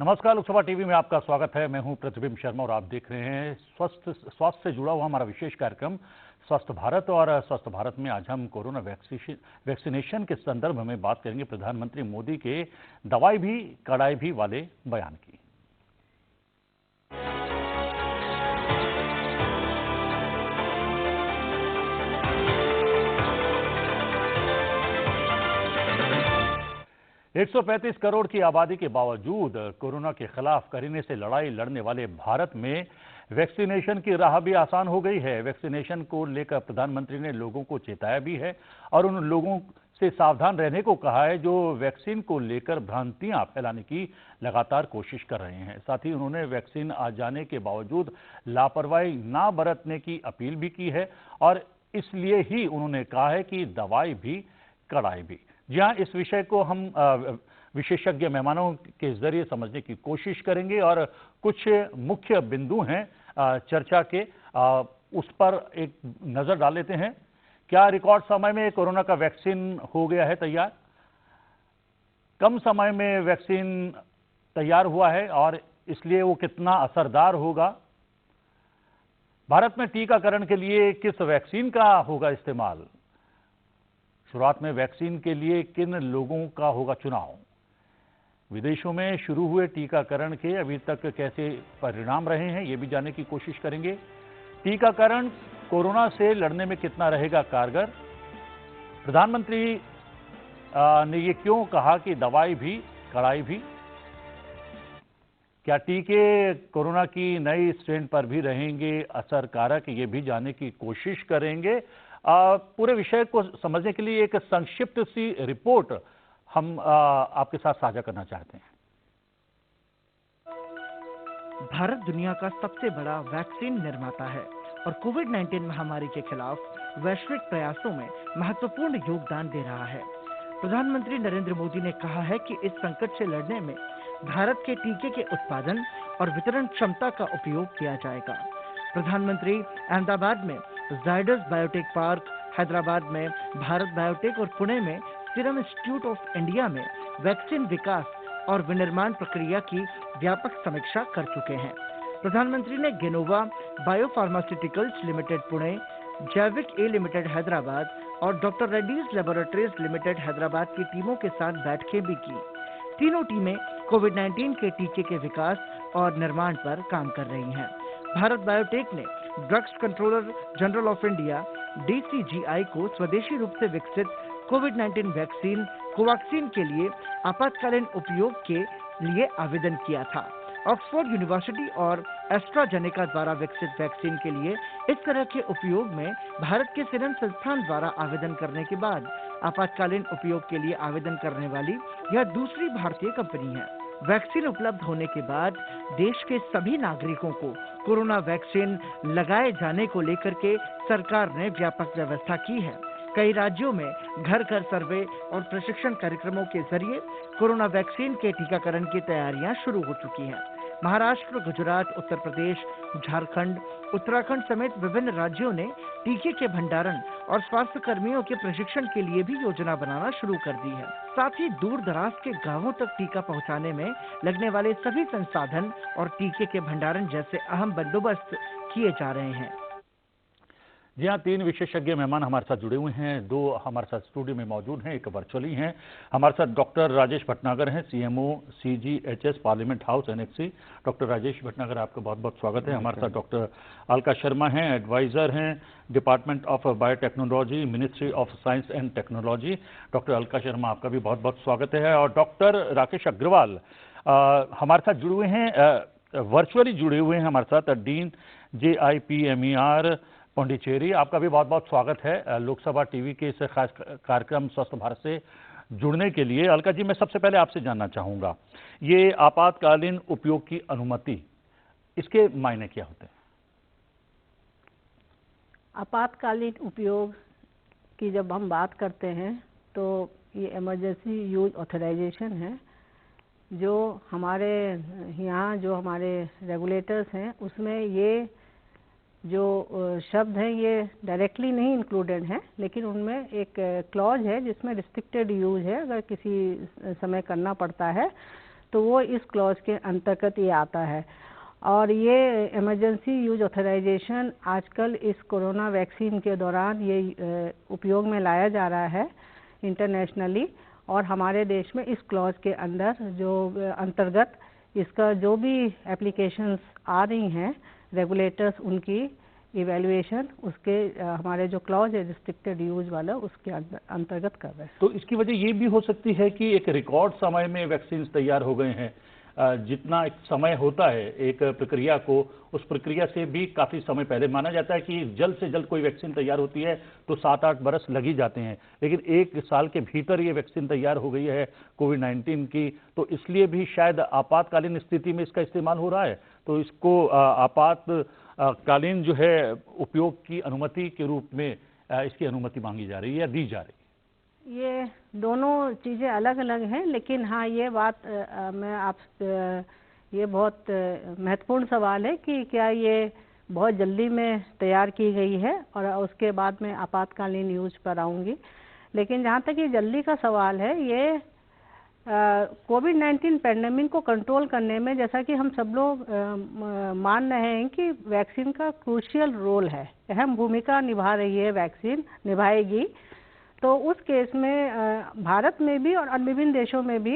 नमस्कार, लोकसभा टीवी में आपका स्वागत है। मैं हूं प्रतिबिंब शर्मा और आप देख रहे हैं स्वास्थ्य से जुड़ा हुआ हमारा विशेष कार्यक्रम स्वस्थ भारत। और स्वस्थ भारत में आज हम कोरोना वैक्सीनेशन के संदर्भ में बात करेंगे प्रधानमंत्री मोदी के दवाई भी कड़ाई भी वाले बयान की। एक 135 करोड़ की आबादी के बावजूद कोरोना के खिलाफ करीने से लड़ाई लड़ने वाले भारत में वैक्सीनेशन की राह भी आसान हो गई है। वैक्सीनेशन को लेकर प्रधानमंत्री ने लोगों को चेताया भी है और उन लोगों से सावधान रहने को कहा है जो वैक्सीन को लेकर भ्रांतियां फैलाने की लगातार कोशिश कर रहे हैं। साथ ही उन्होंने वैक्सीन आ जाने के बावजूद लापरवाही ना बरतने की अपील भी की है और इसलिए ही उन्होंने कहा है कि दवाई भी कड़ाई भी। जी हाँ, इस विषय को हम विशेषज्ञ मेहमानों के जरिए समझने की कोशिश करेंगे और कुछ मुख्य बिंदु हैं चर्चा के, उस पर एक नजर डाल लेते हैं। क्या रिकॉर्ड समय में कोरोना का वैक्सीन हो गया है तैयार? कम समय में वैक्सीन तैयार हुआ है और इसलिए वो कितना असरदार होगा? भारत में टीकाकरण के लिए किस वैक्सीन का होगा इस्तेमाल? शुरुआत में वैक्सीन के लिए किन लोगों का होगा चुनाव? विदेशों में शुरू हुए टीकाकरण के अभी तक कैसे परिणाम रहे हैं, ये भी जानने की कोशिश करेंगे। टीकाकरण कोरोना से लड़ने में कितना रहेगा कारगर? प्रधानमंत्री ने ये क्यों कहा कि दवाई भी कड़ाई भी? क्या टीके कोरोना की नई स्ट्रेन पर भी रहेंगे असरकारक, ये भी जानने की कोशिश करेंगे। पूरे विषय को समझने के लिए एक संक्षिप्त सी रिपोर्ट हम आपके साथ साझा करना चाहते हैं। भारत दुनिया का सबसे बड़ा वैक्सीन निर्माता है और कोविड-19 महामारी के खिलाफ वैश्विक प्रयासों में महत्वपूर्ण योगदान दे रहा है। प्रधानमंत्री नरेंद्र मोदी ने कहा है कि इस संकट से लड़ने में भारत के टीके के उत्पादन और वितरण क्षमता का उपयोग किया जाएगा। प्रधानमंत्री अहमदाबाद में जायडस बायोटेक पार्क, हैदराबाद में भारत बायोटेक और पुणे में सीरम इंस्टीट्यूट ऑफ इंडिया में वैक्सीन विकास और विनिर्माण प्रक्रिया की व्यापक समीक्षा कर चुके हैं। प्रधानमंत्री ने गेनोवा बायोफार्मास्यूटिकल्स लिमिटेड पुणे, जैविक ए लिमिटेड हैदराबाद और doctor Reddy's laboratories limited Hyderabad की टीमों के साथ बैठकें भी की। तीनों टीमें कोविड-19 के टीके के विकास और निर्माण पर काम कर रही हैं। भारत बायोटेक ने drugs controller general of India DCGI को स्वदेशी रूप से विकसित कोविड-19 वैक्सीन कोवैक्सीन के लिए आपातकालीन उपयोग के लिए आवेदन किया था। ऑक्सफोर्ड यूनिवर्सिटी और एस्ट्राजेनेका द्वारा विकसित वैक्सीन के लिए इस तरह के उपयोग में भारत के सीरम संस्थान द्वारा आवेदन करने के बाद आपातकालीन उपयोग के लिए आवेदन करने वाली यह दूसरी भारतीय कंपनी है। वैक्सीन उपलब्ध होने के बाद देश के सभी नागरिकों को कोरोना वैक्सीन लगाए जाने को लेकर के सरकार ने व्यापक व्यवस्था की है। कई राज्यों में घर घर सर्वे और प्रशिक्षण कार्यक्रमों के जरिए कोरोना वैक्सीन के टीकाकरण की तैयारियां शुरू हो चुकी हैं। महाराष्ट्र, गुजरात, उत्तर प्रदेश, झारखंड, उत्तराखंड समेत विभिन्न राज्यों ने टीके के भंडारण और स्वास्थ्य कर्मियों के प्रशिक्षण के लिए भी योजना बनाना शुरू कर दी है। साथ ही दूर दराज के गांवों तक टीका पहुंचाने में लगने वाले सभी संसाधन और टीके के भंडारण जैसे अहम बंदोबस्त किए जा रहे हैं। जी हाँ, 3 विशेषज्ञ मेहमान हमारे साथ जुड़े हुए हैं। 2 हमारे साथ स्टूडियो में मौजूद हैं, एक वर्चुअली हैं। हमारे साथ डॉक्टर राजेश भटनागर हैं, CMO CGHS parliament house NHC। Doctor Rajesh Bhatnagar, आपका बहुत बहुत स्वागत है। हमारे साथ डॉक्टर अलका शर्मा हैं, एडवाइजर हैं, department of biotechnology, ministry of science and technology. Doctor Alka Sharma, आपका भी बहुत बहुत स्वागत है। और डॉक्टर राकेश अग्रवाल हमारे साथ जुड़े हुए हैं, वर्चुअली जुड़े हुए हैं हमारे साथ, डीन JIPMER पौंडीचेरी। आपका भी बहुत बहुत स्वागत है लोकसभा टीवी के इस खास कार्यक्रम स्वस्थ भारत से जुड़ने के लिए। अलका जी, मैं सबसे पहले आपसे जानना चाहूँगा, ये आपातकालीन उपयोग की अनुमति, इसके मायने क्या होते हैं? आपातकालीन उपयोग की जब हम बात करते हैं तो ये इमरजेंसी यूज ऑथराइजेशन है, जो हमारे यहाँ जो हमारे रेगुलेटर्स हैं उसमें ये जो शब्द हैं ये डायरेक्टली नहीं इंक्लूडेड हैं, लेकिन उनमें एक क्लॉज है जिसमें रिस्ट्रिक्टेड यूज है। अगर किसी समय करना पड़ता है तो वो इस क्लॉज के अंतर्गत ये आता है। और ये इमरजेंसी यूज ऑथराइजेशन आजकल इस कोरोना वैक्सीन के दौरान ये उपयोग में लाया जा रहा है इंटरनेशनली, और हमारे देश में इस क्लॉज के अंदर जो अंतर्गत इसका जो भी एप्लीकेशंस आ रही हैं रेगुलेटर्स उनकी इवैल्यूएशन उसके हमारे जो क्लॉज है रिस्ट्रिक्टेड यूज वाला उसके अंतर्गत कर रहे हैं। तो इसकी वजह ये भी हो सकती है कि एक रिकॉर्ड समय में वैक्सीन तैयार हो गए हैं। जितना एक समय होता है एक प्रक्रिया को, उस प्रक्रिया से भी काफ़ी समय पहले माना जाता है कि जल्द से जल्द कोई वैक्सीन तैयार होती है तो 7-8 बरस लग ही जाते हैं, लेकिन 1 साल के भीतर ये वैक्सीन तैयार हो गई है कोविड-19 की, तो इसलिए भी शायद आपातकालीन स्थिति में इसका इस्तेमाल हो रहा है। तो इसको आपातकालीन जो है उपयोग की अनुमति के रूप में इसकी अनुमति मांगी जा रही है या दी जा रही है। ये दोनों चीज़ें अलग अलग हैं, लेकिन हाँ ये बात मैं आप ये बहुत महत्वपूर्ण सवाल है कि क्या ये बहुत जल्दी में तैयार की गई है, और उसके बाद मैं आपातकालीन यूज पर आऊँगी। लेकिन जहाँ तक ये जल्दी का सवाल है, ये कोविड-19 पैंडेमिक को कंट्रोल करने में जैसा कि हम सब लोग मान रहे हैं कि वैक्सीन का क्रूशियल रोल है, अहम भूमिका निभा रही है, वैक्सीन निभाएगी। तो उस केस में भारत में भी और अन्य विभिन्न देशों में भी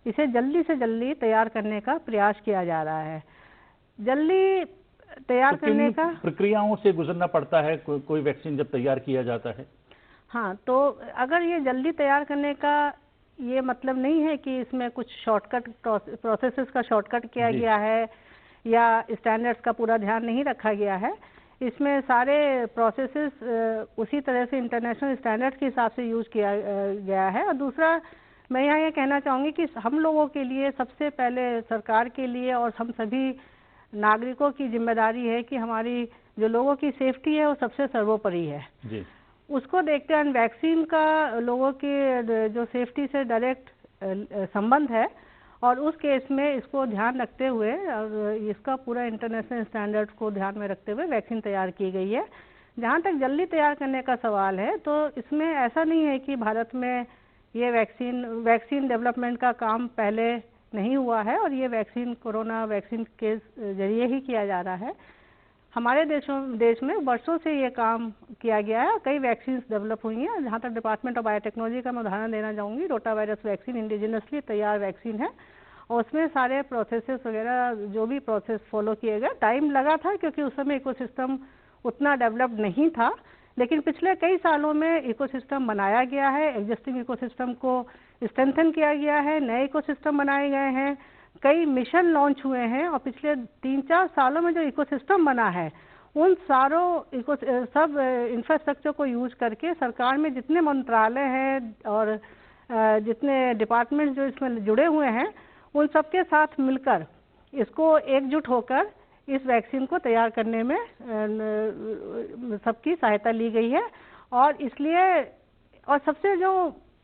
इसे जल्दी से जल्दी तैयार करने का प्रयास किया जा रहा है। जल्दी तैयार करने का प्रक्रियाओं से गुजरना पड़ता है कोई वैक्सीन जब तैयार किया जाता है। हाँ, तो अगर ये जल्दी तैयार करने का ये मतलब नहीं है कि इसमें कुछ शॉर्टकट प्रोसेसेस का शॉर्टकट किया गया है या स्टैंडर्ड्स का पूरा ध्यान नहीं रखा गया है। इसमें सारे प्रोसेसेस उसी तरह से इंटरनेशनल स्टैंडर्ड्स के हिसाब से यूज़ किया गया है। और दूसरा मैं यहाँ ये कहना चाहूँगी कि हम लोगों के लिए सबसे पहले सरकार के लिए और हम सभी नागरिकों की जिम्मेदारी है कि हमारी जो लोगों की सेफ्टी है वो सबसे सर्वोपरि है जी। उसको देखते हुए वैक्सीन का लोगों के जो सेफ्टी से डायरेक्ट संबंध है, और उस केस में इसको ध्यान रखते हुए और इसका पूरा इंटरनेशनल स्टैंडर्ड्स को ध्यान में रखते हुए वैक्सीन तैयार की गई है। जहाँ तक जल्दी तैयार करने का सवाल है, तो इसमें ऐसा नहीं है कि भारत में ये वैक्सीन डेवलपमेंट का काम पहले नहीं हुआ है और ये वैक्सीन कोरोना वैक्सीन के जरिए ही किया जा रहा है। हमारे देश में वर्षों से ये काम किया गया है, कई वैक्सीन डेवलप हुई हैं। जहाँ तक डिपार्टमेंट ऑफ बायोटेक्नोलॉजी का मैं उदाहरण देना चाहूँगी, रोटावायरस वैक्सीन इंडिजिनसली तैयार वैक्सीन है, और उसमें सारे प्रोसेसेस वगैरह जो भी प्रोसेस फॉलो किए गए, टाइम लगा था क्योंकि उस समय इकोसिस्टम उतना डेवलप्ड नहीं था, लेकिन पिछले कई सालों में इकोसिस्टम बनाया गया है, एग्जिस्टिंग इकोसिस्टम को स्ट्रेंथन किया गया है, नए इकोसिस्टम बनाए गए हैं, कई मिशन लॉन्च हुए हैं, और पिछले 3-4 सालों में जो इकोसिस्टम बना है उन सारों सब इंफ्रास्ट्रक्चर को यूज करके सरकार में जितने मंत्रालय हैं और जितने डिपार्टमेंट जो इसमें जुड़े हुए हैं उन सबके साथ मिलकर इसको एकजुट होकर इस वैक्सीन को तैयार करने में सबकी सहायता ली गई है। और इसलिए और सबसे जो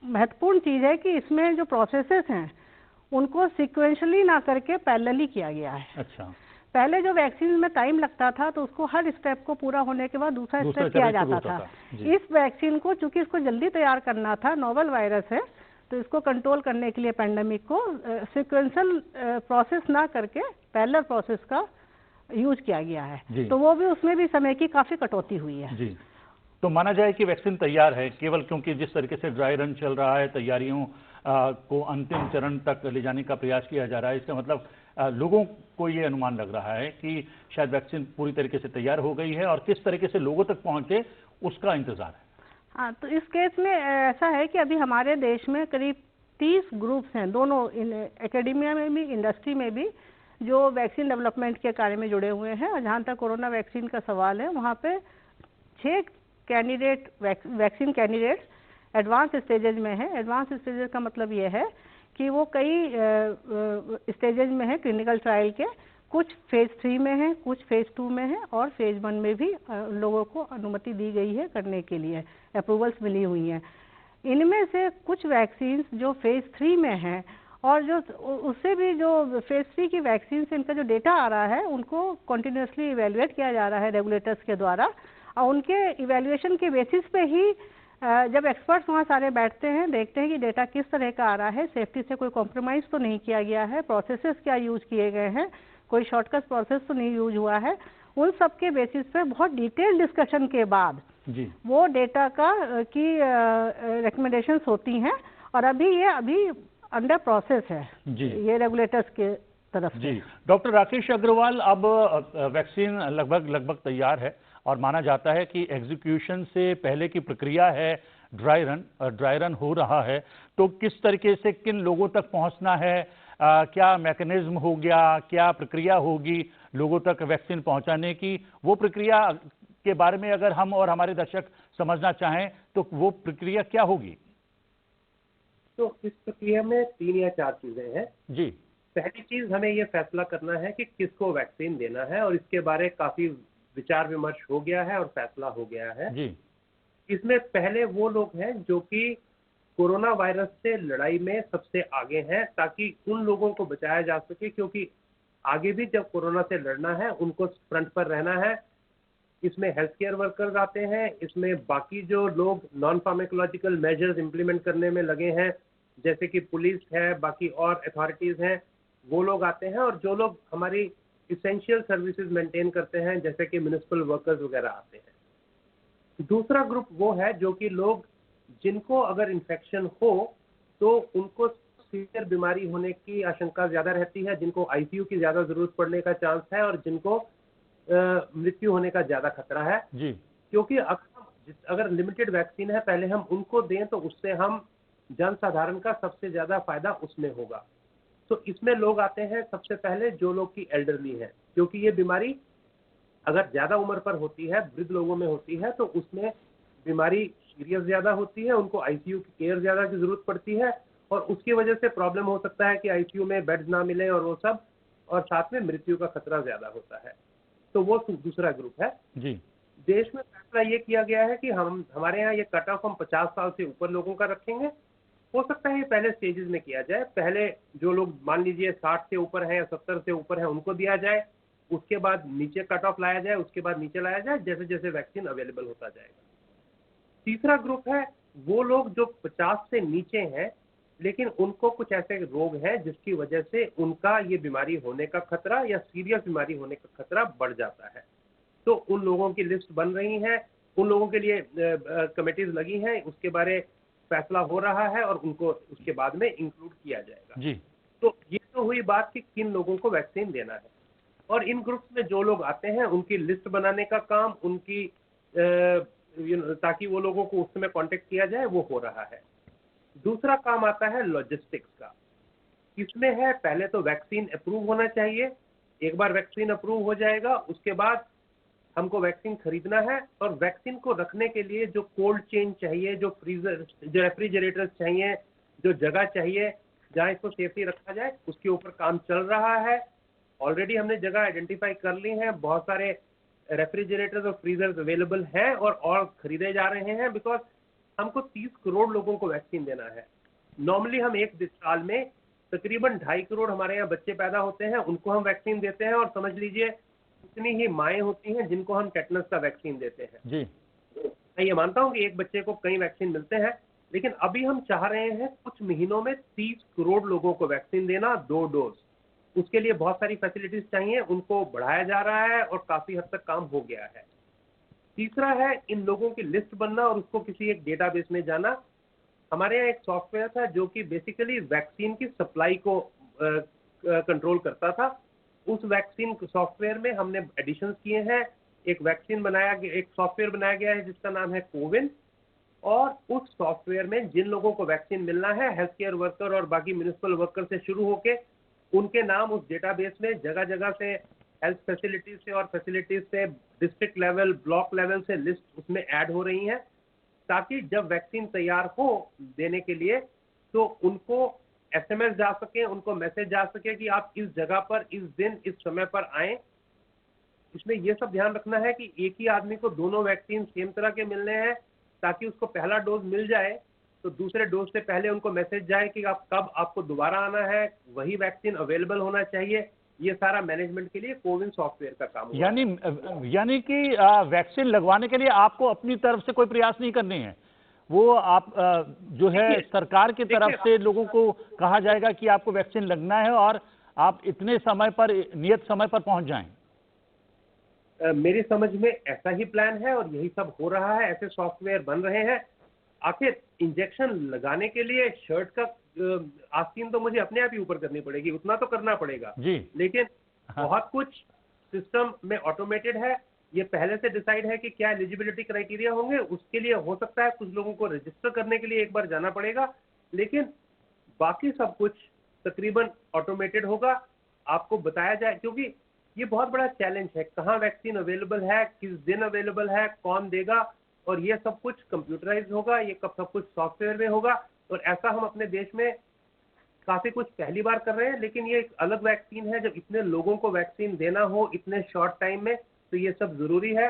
महत्वपूर्ण चीज़ है कि इसमें जो प्रोसेसेस हैं उनको सीक्वेंशली ना करके पैरेलली किया गया है। अच्छा। पहले जो वैक्सीन में टाइम लगता था तो उसको हर स्टेप को पूरा होने के बाद दूसरा स्टेप किया जाता था। इस वैक्सीन को चूंकि इसको जल्दी तैयार करना था, नोवेल वायरस है, तो इसको कंट्रोल करने के लिए पैंडेमिक को सीक्वेंशियल प्रोसेस ना करके पैरेलल प्रोसेस का यूज किया गया है। तो वो भी उसमें भी समय की काफ़ी कटौती हुई है जी। तो माना जाए कि वैक्सीन तैयार है, केवल क्योंकि जिस तरीके से ड्राई रन चल रहा है, तैयारियों को अंतिम चरण तक ले जाने का प्रयास किया जा रहा है, इसका मतलब लोगों को ये अनुमान लग रहा है कि शायद वैक्सीन पूरी तरीके से तैयार हो गई है और किस तरीके से लोगों तक पहुंचे उसका इंतजार है। हाँ, तो इस केस में ऐसा है कि अभी हमारे देश में करीब 30 ग्रुप्स हैं, दोनों एकेडेमिया में भी, इंडस्ट्री में भी, जो वैक्सीन डेवलपमेंट के कार्य में जुड़े हुए हैं। और जहाँ तक कोरोना वैक्सीन का सवाल है, वहाँ पे 6 वैक्सीन कैंडिडेट्स एडवांस स्टेजेज में है। एडवांस स्टेजेज का मतलब ये है कि वो कई स्टेजेज में है क्लिनिकल ट्रायल के, कुछ फेज 3 में है, कुछ फेज 2 में है, और फेज 1 में भी लोगों को अनुमति दी गई है करने के लिए, अप्रूवल्स मिली हुई हैं। इनमें से कुछ वैक्सीन जो फेज 3 में हैं और जो उससे भी जो फेज 3 की वैक्सीन से इनका जो डेटा आ रहा है उनको कंटिन्यूसली इवेलुएट किया जा रहा है रेगुलेटर्स के द्वारा, और उनके इवेल्युएशन के बेसिस पे ही जब एक्सपर्ट्स वहाँ सारे बैठते हैं, देखते हैं कि डेटा किस तरह का आ रहा है, सेफ्टी से कोई कॉम्प्रोमाइज़ तो नहीं किया गया है, प्रोसेसेस क्या यूज किए गए हैं, कोई शॉर्टकट प्रोसेस तो नहीं यूज हुआ है, उन सब के बेसिस पे बहुत डिटेल डिस्कशन के बाद जी वो डेटा का की रिकमेंडेशंस होती हैं, और अभी अंडर प्रोसेस है जी ये रेगुलेटर्स के तरफ से। जी डॉक्टर राकेश अग्रवाल, अब वैक्सीन लगभग तैयार है और माना जाता है कि एग्जीक्यूशन से पहले की प्रक्रिया है ड्राई रन हो रहा है, तो किस तरीके से किन लोगों तक पहुंचना है, क्या मैकेनिज्म हो गया, क्या प्रक्रिया होगी लोगों तक वैक्सीन पहुंचाने की, वो प्रक्रिया के बारे में अगर हम और हमारे दर्शक समझना चाहें तो वो प्रक्रिया क्या होगी? तो इस प्रक्रिया में 3 या 4 चीजें हैं। जी पहली चीज, हमें ये फैसला करना है कि किसको वैक्सीन देना है, और इसके बारे काफी विचार विमर्श हो गया है और फैसला हो गया है। जी इसमें पहले वो लोग हैं जो कि कोरोना वायरस से लड़ाई में सबसे आगे हैं, ताकि उन लोगों को बचाया जा सके, क्योंकि आगे भी जब कोरोना से लड़ना है उनको फ्रंट पर रहना है। इसमें हेल्थ केयर वर्कर्स आते हैं, इसमें बाकी जो लोग नॉन फार्माकोलॉजिकल मेजर्स इंप्लीमेंट करने में लगे हैं, जैसे कि पुलिस है, बाकी और अथॉरिटीज हैं, वो लोग आते हैं, और जो लोग हमारी इसेंशियल सर्विसेज मेंटेन करते हैं जैसे कि म्युनिसिपल वर्कर्स वगैरह आते हैं। दूसरा ग्रुप वो है जो कि लोग जिनको अगर इन्फेक्शन हो तो उनको सीवियर बीमारी होने की आशंका ज़्यादा रहती है, जिनको आईसीयू की ज़्यादा ज़रूरत पड़ने का चांस है, और जिनको मृत्यु होने का ज़्यादा खतरा है। जी क्योंकि अगर लिमिटेड वैक्सीन है, पहले हम उनको दें तो उससे हम जन साधारण का सबसे ज़्यादा फायदा उसमें होगा। तो इसमें लोग आते हैं सबसे पहले जो लोग की एल्डरली हैं, क्योंकि ये बीमारी अगर ज़्यादा उम्र पर होती है, वृद्ध लोगों में होती है, तो उसमें बीमारी सीरियस ज़्यादा होती है, उनको आईसीयू की केयर ज़्यादा की ज़रूरत पड़ती है, और उसकी वजह से प्रॉब्लम हो सकता है कि आईसीयू में बेड्स ना मिले और वो सब, और साथ में मृत्यु का खतरा ज़्यादा होता है। तो वो दूसरा ग्रुप है। जी देश में फैसला ये किया गया है कि हमारे यहाँ ये कट ऑफ हम 50 साल से ऊपर लोगों का रखेंगे। हो सकता है ये पहले स्टेजेस में किया जाए, पहले जो लोग मान लीजिए 60 से ऊपर है या 70 से ऊपर है उनको दिया जाए, उसके बाद नीचे कट ऑफ लाया जाए, उसके बाद नीचे लाया जाए, जैसे जैसे वैक्सीन अवेलेबल होता जाएगा। तीसरा ग्रुप है वो लोग जो 50 से नीचे हैं, लेकिन उनको कुछ ऐसे रोग हैं जिसकी वजह से उनका ये बीमारी होने का खतरा या सीरियस बीमारी होने का खतरा बढ़ जाता है। तो उन लोगों की लिस्ट बन रही है, उन लोगों के लिए कमेटीज लगी हैं, उसके बारे फैसला हो रहा है और उनको उसके बाद में इंक्लूड किया जाएगा। जी तो ये तो हुई बात कि किन लोगों को वैक्सीन देना है, और इन ग्रुप्स में जो लोग आते हैं उनकी लिस्ट बनाने का काम, उनकी ताकि वो लोगों को उस समय कांटेक्ट किया जाए, वो हो रहा है। दूसरा काम आता है लॉजिस्टिक्स का। इसमें है पहले तो वैक्सीन अप्रूव होना चाहिए। एक बार वैक्सीन अप्रूव हो जाएगा उसके बाद हमको वैक्सीन खरीदना है, और वैक्सीन को रखने के लिए जो कोल्ड चेन चाहिए, जो फ्रीजर, जो रेफ्रिजरेटर्स चाहिए, जो जगह चाहिए जहाँ इसको सेफ्टी रखा जाए, उसके ऊपर काम चल रहा है। ऑलरेडी हमने जगह आइडेंटिफाई कर ली है, बहुत सारे रेफ्रिजरेटर्स और फ्रीजर्स अवेलेबल हैं और खरीदे जा रहे हैं, बिकॉज हमको 30 करोड़ लोगों को वैक्सीन देना है। नॉर्मली हम एक साल में तकरीबन 2.5 करोड़ हमारे यहाँ बच्चे पैदा होते हैं, उनको हम वैक्सीन देते हैं, और समझ लीजिए उतनी ही माएँ होती हैं जिनको हम टेटनस का वैक्सीन देते हैं। जी मैं ये मानता हूँ कि एक बच्चे को कई वैक्सीन मिलते हैं, लेकिन अभी हम चाह रहे हैं कुछ महीनों में 30 करोड़ लोगों को वैक्सीन देना, 2 डोज। उसके लिए बहुत सारी फैसिलिटीज चाहिए, उनको बढ़ाया जा रहा है और काफ़ी हद तक काम हो गया है। तीसरा है इन लोगों की लिस्ट बनना और उसको किसी एक डेटाबेस में जाना। हमारे यहाँ एक सॉफ्टवेयर था जो कि बेसिकली वैक्सीन की सप्लाई को कंट्रोल करता था। उस वैक्सीन सॉफ्टवेयर में हमने एडिशंस किए हैं। एक सॉफ्टवेयर बनाया गया है जिसका नाम है कोविन, और उस सॉफ्टवेयर में जिन लोगों को वैक्सीन मिलना है, हेल्थ केयर वर्कर और बाकी म्युनिसिपल वर्कर से शुरू होके, उनके नाम उस डेटाबेस में जगह जगह से, हेल्थ फैसिलिटीज से और फैसिलिटीज से, डिस्ट्रिक्ट लेवल, ब्लॉक लेवल से लिस्ट उसमें ऐड हो रही हैं, ताकि जब वैक्सीन तैयार हो देने के लिए तो उनको एसएमएस जा सके, उनको मैसेज जा सके कि आप इस जगह पर, इस दिन, इस समय पर आएं। इसमें यह सब ध्यान रखना है कि एक ही आदमी को दोनों वैक्सीन सेम तरह के मिलने हैं, ताकि उसको पहला डोज मिल जाए तो दूसरे डोज से पहले उनको मैसेज जाए कि आप कब आपको दोबारा आना है, वही वैक्सीन अवेलेबल होना चाहिए। ये सारा मैनेजमेंट के लिए कोविन सॉफ्टवेयर का काम होगा। यानी कि वैक्सीन लगवाने के लिए आपको अपनी तरफ से कोई प्रयास नहीं करने हैं, वो आप जो है देखिए, सरकार की तरफ देखिए, से लोगों को कहा जाएगा कि आपको वैक्सीन लगना है और आप इतने समय पर, नियत समय पर पहुंच जाएं। मेरी समझ में ऐसा ही प्लान है और यही सब हो रहा है, ऐसे सॉफ्टवेयर बन रहे हैं। आखिर इंजेक्शन लगाने के लिए शर्ट का आस्तीन तो मुझे अपने आप ही ऊपर करनी पड़ेगी, उतना तो करना पड़ेगा। जी। लेकिन हाँ। बहुत कुछ सिस्टम में ऑटोमेटेड है। ये पहले से डिसाइड है कि क्या एलिजिबिलिटी क्राइटेरिया होंगे, उसके लिए हो सकता है कुछ लोगों को रजिस्टर करने के लिए एक बार जाना पड़ेगा, लेकिन बाकी सब कुछ तकरीबन ऑटोमेटेड होगा। आपको बताया जाए, क्योंकि ये बहुत बड़ा चैलेंज है, कहाँ वैक्सीन अवेलेबल है, किस दिन अवेलेबल है, कौन देगा, और ये सब कुछ कंप्यूटराइज होगा, ये सब कुछ सॉफ्टवेयर में होगा। और ऐसा हम अपने देश में काफी कुछ पहली बार कर रहे हैं, लेकिन ये एक अलग वैक्सीन है। जब इतने लोगों को वैक्सीन देना हो इतने शॉर्ट टाइम में, तो ये सब जरूरी है।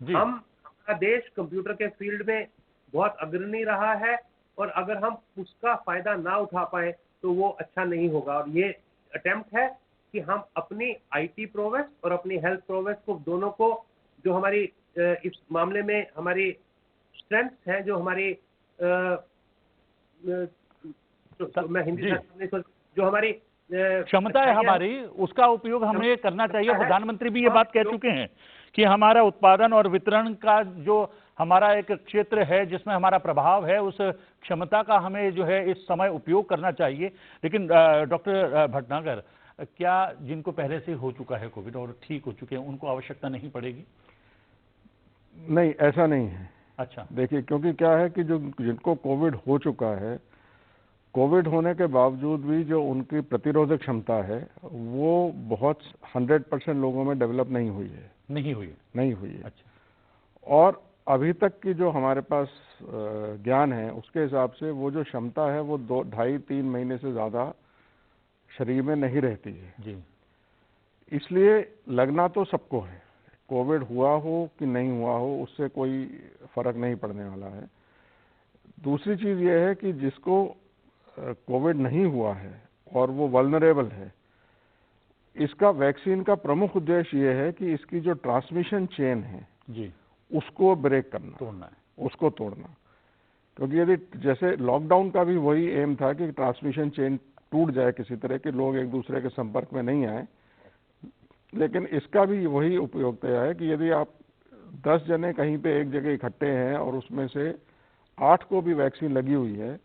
जी। हमारा देश कंप्यूटर के फील्ड में बहुत अग्रणी रहा है, और अगर हम उसका फायदा ना उठा पाए तो वो अच्छा नहीं होगा। और ये अटेम्प्ट है कि हम अपनी आईटी प्रोग्रेस और अपनी हेल्थ प्रोग्रेस को, दोनों को, जो हमारी इस मामले में हमारी स्ट्रेंथ है, जो हमारी मैं हिंदी जो हमारी क्षमता है हमारी, उसका उपयोग हमें करना चाहिए। प्रधानमंत्री भी ये बात कह चुके हैं कि हमारा उत्पादन और वितरण का जो हमारा एक क्षेत्र है जिसमें हमारा प्रभाव है, उस क्षमता का हमें जो है इस समय उपयोग करना चाहिए। लेकिन डॉक्टर भटनागर, क्या जिनको पहले से हो चुका है कोविड और ठीक हो चुके हैं, उनको आवश्यकता नहीं पड़ेगी? नहीं, ऐसा नहीं है। अच्छा। देखिए, क्योंकि क्या है कि जो जिनको कोविड हो चुका है, कोविड होने के बावजूद भी जो उनकी प्रतिरोधक क्षमता है वो बहुत 100% लोगों में डेवलप नहीं हुई है। नहीं हुई है। अच्छा। और अभी तक की जो हमारे पास ज्ञान है उसके हिसाब से वो जो क्षमता है वो 2-2.5-3 महीने से ज़्यादा शरीर में नहीं रहती है जी। इसलिए लगना तो सबको है, कोविड हुआ हो कि नहीं हुआ हो उससे कोई फर्क नहीं पड़ने वाला है। दूसरी चीज़ ये है कि जिसको कोविड नहीं हुआ है और वो वल्नरेबल है, इसका वैक्सीन का प्रमुख उद्देश्य ये है कि इसकी जो ट्रांसमिशन चेन है जी, उसको ब्रेक करना, तोड़ना है, उसको तोड़ना। क्योंकि यदि जैसे लॉकडाउन का भी वही एम था कि ट्रांसमिशन चेन टूट जाए किसी तरह के, लोग एक दूसरे के संपर्क में नहीं आए, लेकिन इसका भी वही उपयोगिता है कि यदि आप 10 जने कहीं पे एक जगह इकट्ठे हैं और उसमें से 8 को भी वैक्सीन लगी हुई है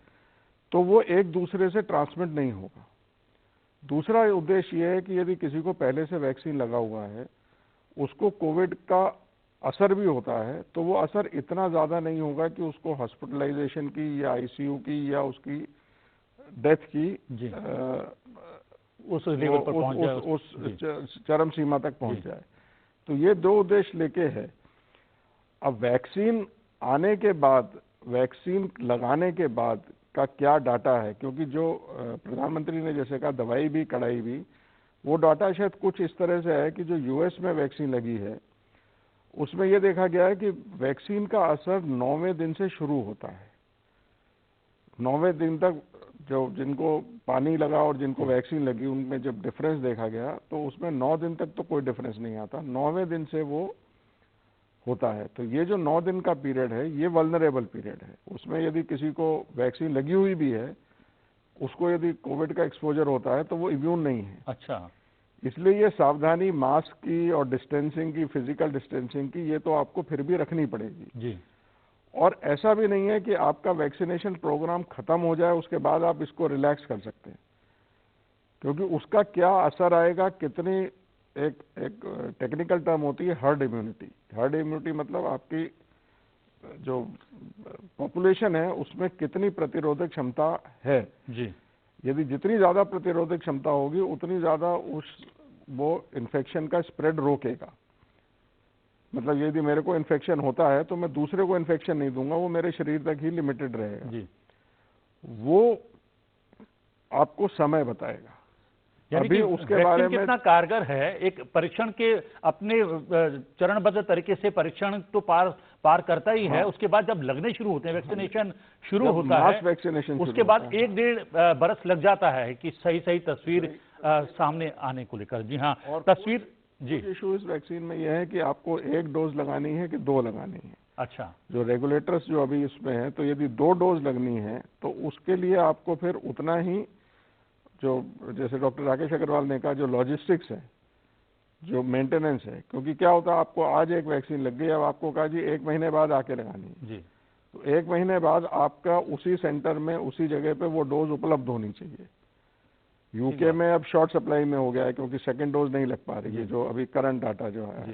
तो वो एक दूसरे से ट्रांसमिट नहीं होगा। दूसरा उद्देश्य ये है कि यदि किसी को पहले से वैक्सीन लगा हुआ है, उसको कोविड का असर भी होता है, तो वो असर इतना ज़्यादा नहीं होगा कि उसको हॉस्पिटलाइजेशन की या आईसीयू की या उसकी डेथ की उस लेवल पर पहुंच जाए, उस चरम सीमा तक पहुंच जाए। तो ये दो उद्देश्य लेके है। अब वैक्सीन आने के बाद, वैक्सीन लगाने के बाद का क्या डाटा है, क्योंकि जो प्रधानमंत्री ने जैसे कहा दवाई भी कड़ाई भी, वो डाटा शायद कुछ इस तरह से है कि जो यूएस में वैक्सीन लगी है उसमें यह देखा गया है कि वैक्सीन का असर 9वें दिन से शुरू होता है। 9वें दिन तक जो जिनको पानी लगा और जिनको वैक्सीन लगी उनमें जब डिफरेंस देखा गया तो उसमें 9 दिन तक तो कोई डिफरेंस नहीं आता, 9वें दिन से वो होता है। तो ये जो 9 दिन का पीरियड है ये वल्नरेबल पीरियड है। उसमें यदि किसी को वैक्सीन लगी हुई भी है, उसको यदि कोविड का एक्सपोजर होता है तो वो इम्यून नहीं है। अच्छा, इसलिए ये सावधानी मास्क की और डिस्टेंसिंग की, फिजिकल डिस्टेंसिंग की, ये तो आपको फिर भी रखनी पड़ेगी जी। और ऐसा भी नहीं है कि आपका वैक्सीनेशन प्रोग्राम खत्म हो जाए उसके बाद आप इसको रिलैक्स कर सकते हैं, क्योंकि उसका क्या असर आएगा, कितनी एक टेक्निकल टर्म होती है हर्ड इम्यूनिटी। हर्ड इम्यूनिटी मतलब आपकी जो पॉपुलेशन है उसमें कितनी प्रतिरोधक क्षमता है जी। यदि जितनी ज़्यादा प्रतिरोधक क्षमता होगी उतनी ज़्यादा वो इन्फेक्शन का स्प्रेड रोकेगा। मतलब यदि मेरे को इन्फेक्शन होता है तो मैं दूसरे को इन्फेक्शन नहीं दूंगा, वो मेरे शरीर तक ही लिमिटेड रहेगा जी। वो आपको समय बताएगा। यानी कि उसके बारे में कितना कारगर है, एक परीक्षण के अपने चरणबद्ध तरीके से परीक्षण तो पार करता ही है। उसके बाद जब लगने शुरू होते हैं, वैक्सीनेशन शुरू होता है, वैक्सीनेशन उसके बाद 1-1.5 बरस लग जाता है कि सही तस्वीर सामने आने को लेकर। जी हाँ, तस्वीर जी। इशू इस वैक्सीन में यह है कि आपको 1 डोज लगानी है कि 2 लगानी है। अच्छा, जो रेगुलेटर्स जो अभी इसमें है, तो यदि 2 डोज लगनी है तो उसके लिए आपको फिर उतना ही, जो जैसे डॉक्टर राकेश अग्रवाल ने कहा, जो लॉजिस्टिक्स है, जो मेंटेनेंस है, क्योंकि क्या होता है, आपको आज एक वैक्सीन लग गई, अब आपको कहा जी 1 महीने बाद आके लगानी है, जी, तो 1 महीने बाद आपका उसी सेंटर में, उसी जगह पे वो डोज उपलब्ध होनी चाहिए। यूके में अब शॉर्ट सप्लाई में हो गया है, क्योंकि सेकेंड डोज नहीं लग पा रही है, जो अभी करंट डाटा जो है,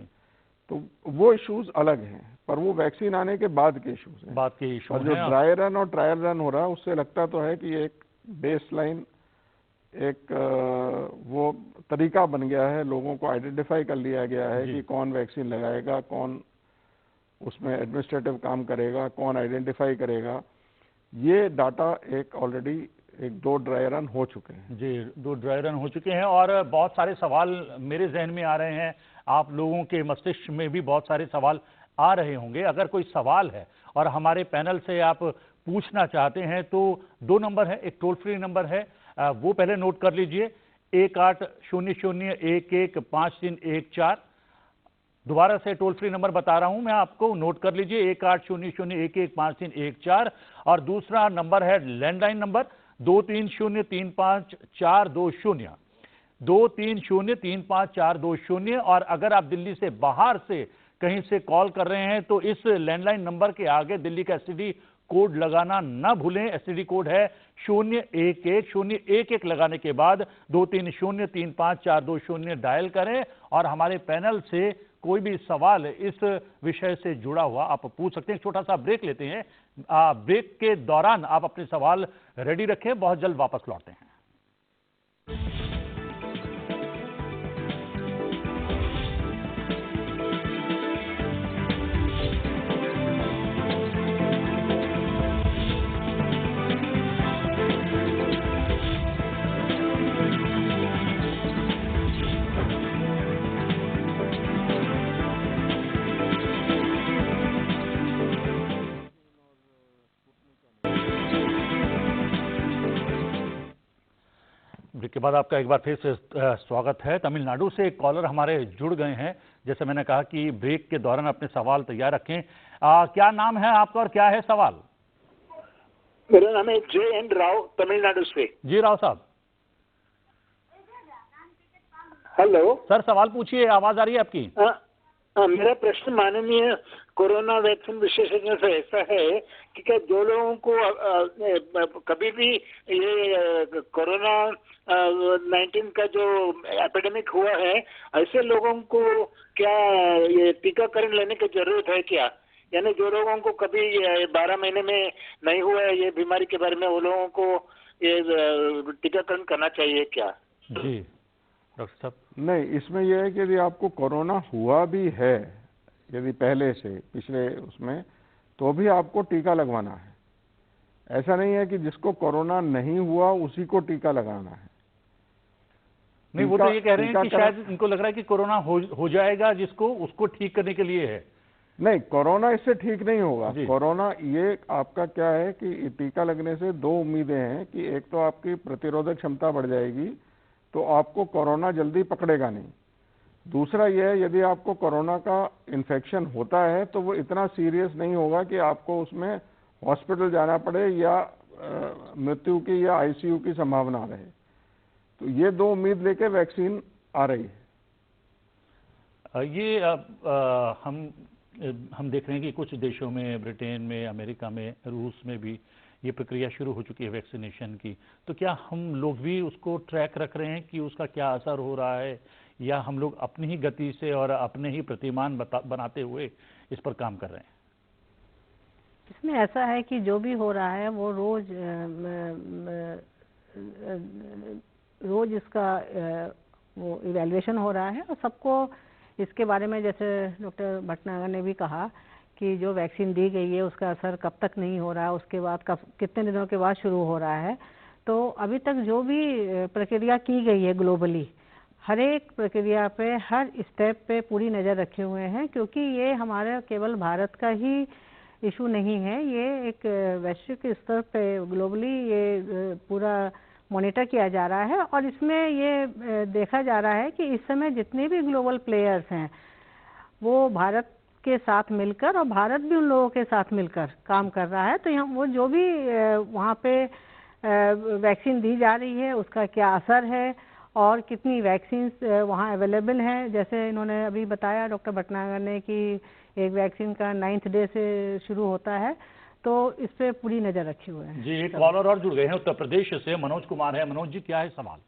तो वो इश्यूज अलग हैं, पर वो वैक्सीन आने के बाद के इश्यूज हैं। बात के इशू और जो ड्राई रन और ट्रायल रन हो रहा है, उससे लगता तो है कि एक बेस लाइन, एक वो तरीका बन गया है, लोगों को आइडेंटिफाई कर लिया गया है कि कौन वैक्सीन लगाएगा, कौन उसमें एडमिनिस्ट्रेटिव काम करेगा, कौन आइडेंटिफाई करेगा। ये डाटा एक ऑलरेडी 1-2 ड्राई रन हो चुके हैं। जी, 2 ड्राई रन हो चुके हैं और बहुत सारे सवाल मेरे जहन में आ रहे हैं, आप लोगों के मस्तिष्क में भी बहुत सारे सवाल आ रहे होंगे। अगर कोई सवाल है और हमारे पैनल से आप पूछना चाहते हैं तो 2 नंबर है, एक टोल फ्री नंबर है, वो पहले नोट कर लीजिए, 1800-115314। दोबारा से टोल फ्री नंबर बता रहा हूं मैं आपको, नोट कर लीजिए, 1800-115314। और दूसरा नंबर है लैंडलाइन नंबर 23035420, 23035420। और अगर आप दिल्ली से बाहर से कहीं से कॉल कर रहे हैं तो इस लैंडलाइन नंबर के आगे दिल्ली का एसटीडी कोड लगाना ना भूलें। एसटीडी कोड है 011 लगाने के बाद 23035420 डायल करें और हमारे पैनल से कोई भी सवाल इस विषय से जुड़ा हुआ आप पूछ सकते हैं। छोटा सा ब्रेक लेते हैं, ब्रेक के दौरान आप अपने सवाल रेडी रखें, बहुत जल्द वापस लौटते हैं। ब्रेक के बाद आपका एक बार फिर से स्वागत है। तमिलनाडु से एक कॉलर हमारे जुड़ गए हैं। जैसे मैंने कहा कि ब्रेक के दौरान अपने सवाल तैयार रखें। क्या नाम है आपका और क्या है सवाल? मेरा नाम है JN राव, तमिलनाडु से। जी राव साहब। हेलो सर, सवाल पूछिए, आवाज आ रही है आपकी। मेरा प्रश्न माननीय कोरोना वैक्सीन विशेषज्ञ से ऐसा है कि क्या जो लोगों को कभी भी ये कोरोना 19 का जो एपिडेमिक हुआ है, ऐसे लोगों को क्या ये टीकाकरण लेने की जरूरत है क्या? यानी जो लोगों को कभी 12 महीने में नहीं हुआ है ये बीमारी के बारे में, वो लोगों को ये टीकाकरण करना चाहिए क्या? जी डॉक्टर साहब। नहीं, इसमें यह है कि यदि आपको कोरोना हुआ भी है, यदि पहले से पिछले उसमें, तो भी आपको टीका लगवाना है। ऐसा नहीं है कि जिसको कोरोना नहीं हुआ उसी को टीका लगाना है। नहीं, वो तो ये कह रहे हैं कि शायद इनको लग रहा है कि कोरोना हो जाएगा जिसको, उसको ठीक करने के लिए है। नहीं, कोरोना इससे ठीक नहीं होगा। कोरोना ये आपका क्या है कि टीका लगने से 2 उम्मीदें हैं कि एक तो आपकी प्रतिरोधक क्षमता बढ़ जाएगी, तो आपको कोरोना जल्दी पकड़ेगा नहीं। दूसरा यह है, यदि आपको कोरोना का इन्फेक्शन होता है तो वो इतना सीरियस नहीं होगा कि आपको उसमें हॉस्पिटल जाना पड़े या मृत्यु की या आईसीयू की संभावना रहे। तो ये 2 उम्मीद लेके वैक्सीन आ रही है। ये हम देख रहे हैं कि कुछ देशों में, ब्रिटेन में, अमेरिका में, रूस में भी ये प्रक्रिया शुरू हो चुकी है वैक्सीनेशन की। तो क्या हम लोग भी उसको ट्रैक रख रहे हैं कि उसका क्या असर हो रहा है, या हम लोग अपनी ही गति से और अपने ही प्रतिमान बनाते हुए इस पर काम कर रहे हैं? इसमें ऐसा है कि जो भी हो रहा है वो रोज इसका वो इवैल्यूएशन हो रहा है और सबको इसके बारे में, जैसे डॉक्टर भटनागर ने भी कहा कि जो वैक्सीन दी गई है उसका असर कब तक नहीं हो रहा है, उसके बाद कितने दिनों के बाद शुरू हो रहा है। तो अभी तक जो भी प्रक्रिया की गई है ग्लोबली, हर एक प्रक्रिया पे, हर स्टेप पे पूरी नज़र रखे हुए हैं, क्योंकि ये हमारे केवल भारत का ही इशू नहीं है, ये एक वैश्विक स्तर पे ग्लोबली ये पूरा मॉनिटर किया जा रहा है। और इसमें ये देखा जा रहा है कि इस समय जितने भी ग्लोबल प्लेयर्स हैं वो भारत के साथ मिलकर और भारत भी उन लोगों के साथ मिलकर काम कर रहा है। तो यहाँ वो जो भी वहाँ पे वैक्सीन दी जा रही है उसका क्या असर है और कितनी वैक्सीन्स वहाँ अवेलेबल हैं, जैसे इन्होंने अभी बताया डॉक्टर भटनागर ने कि एक वैक्सीन का 9th डे से शुरू होता है, तो इस पे पूरी नज़र रखे हुए हैं। जी, एक कॉलर और जुड़ गए हैं उत्तर प्रदेश से, मनोज कुमार है। मनोज जी, क्या है सवाल?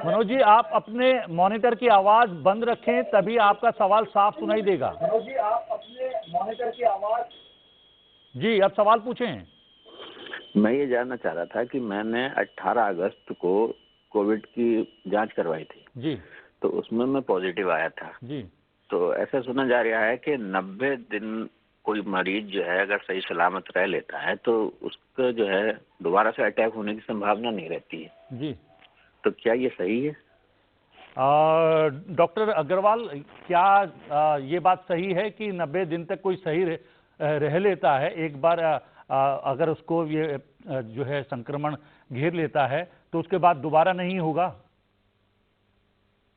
मनोज जी, आप अपने मॉनिटर की आवाज बंद रखें, तभी आपका सवाल साफ सुनाई देगा। मनोज जी, आप अपने मॉनिटर की आवाज जी, अब सवाल पूछें। मैं ये जानना चाह रहा था कि मैंने 18 अगस्त को कोविड की जांच करवाई थी जी, तो उसमें मैं पॉजिटिव आया था जी। तो ऐसा सुना जा रहा है कि 90 दिन कोई मरीज जो है अगर सही सलामत रह लेता है तो उसका जो है दोबारा से अटैक होने की संभावना नहीं रहती है जी, तो क्या ये सही है? डॉक्टर अग्रवाल, क्या ये बात सही है कि 90 दिन तक कोई सही रह लेता है, एक बार अगर उसको ये जो है संक्रमण घेर लेता है तो उसके बाद दोबारा नहीं होगा?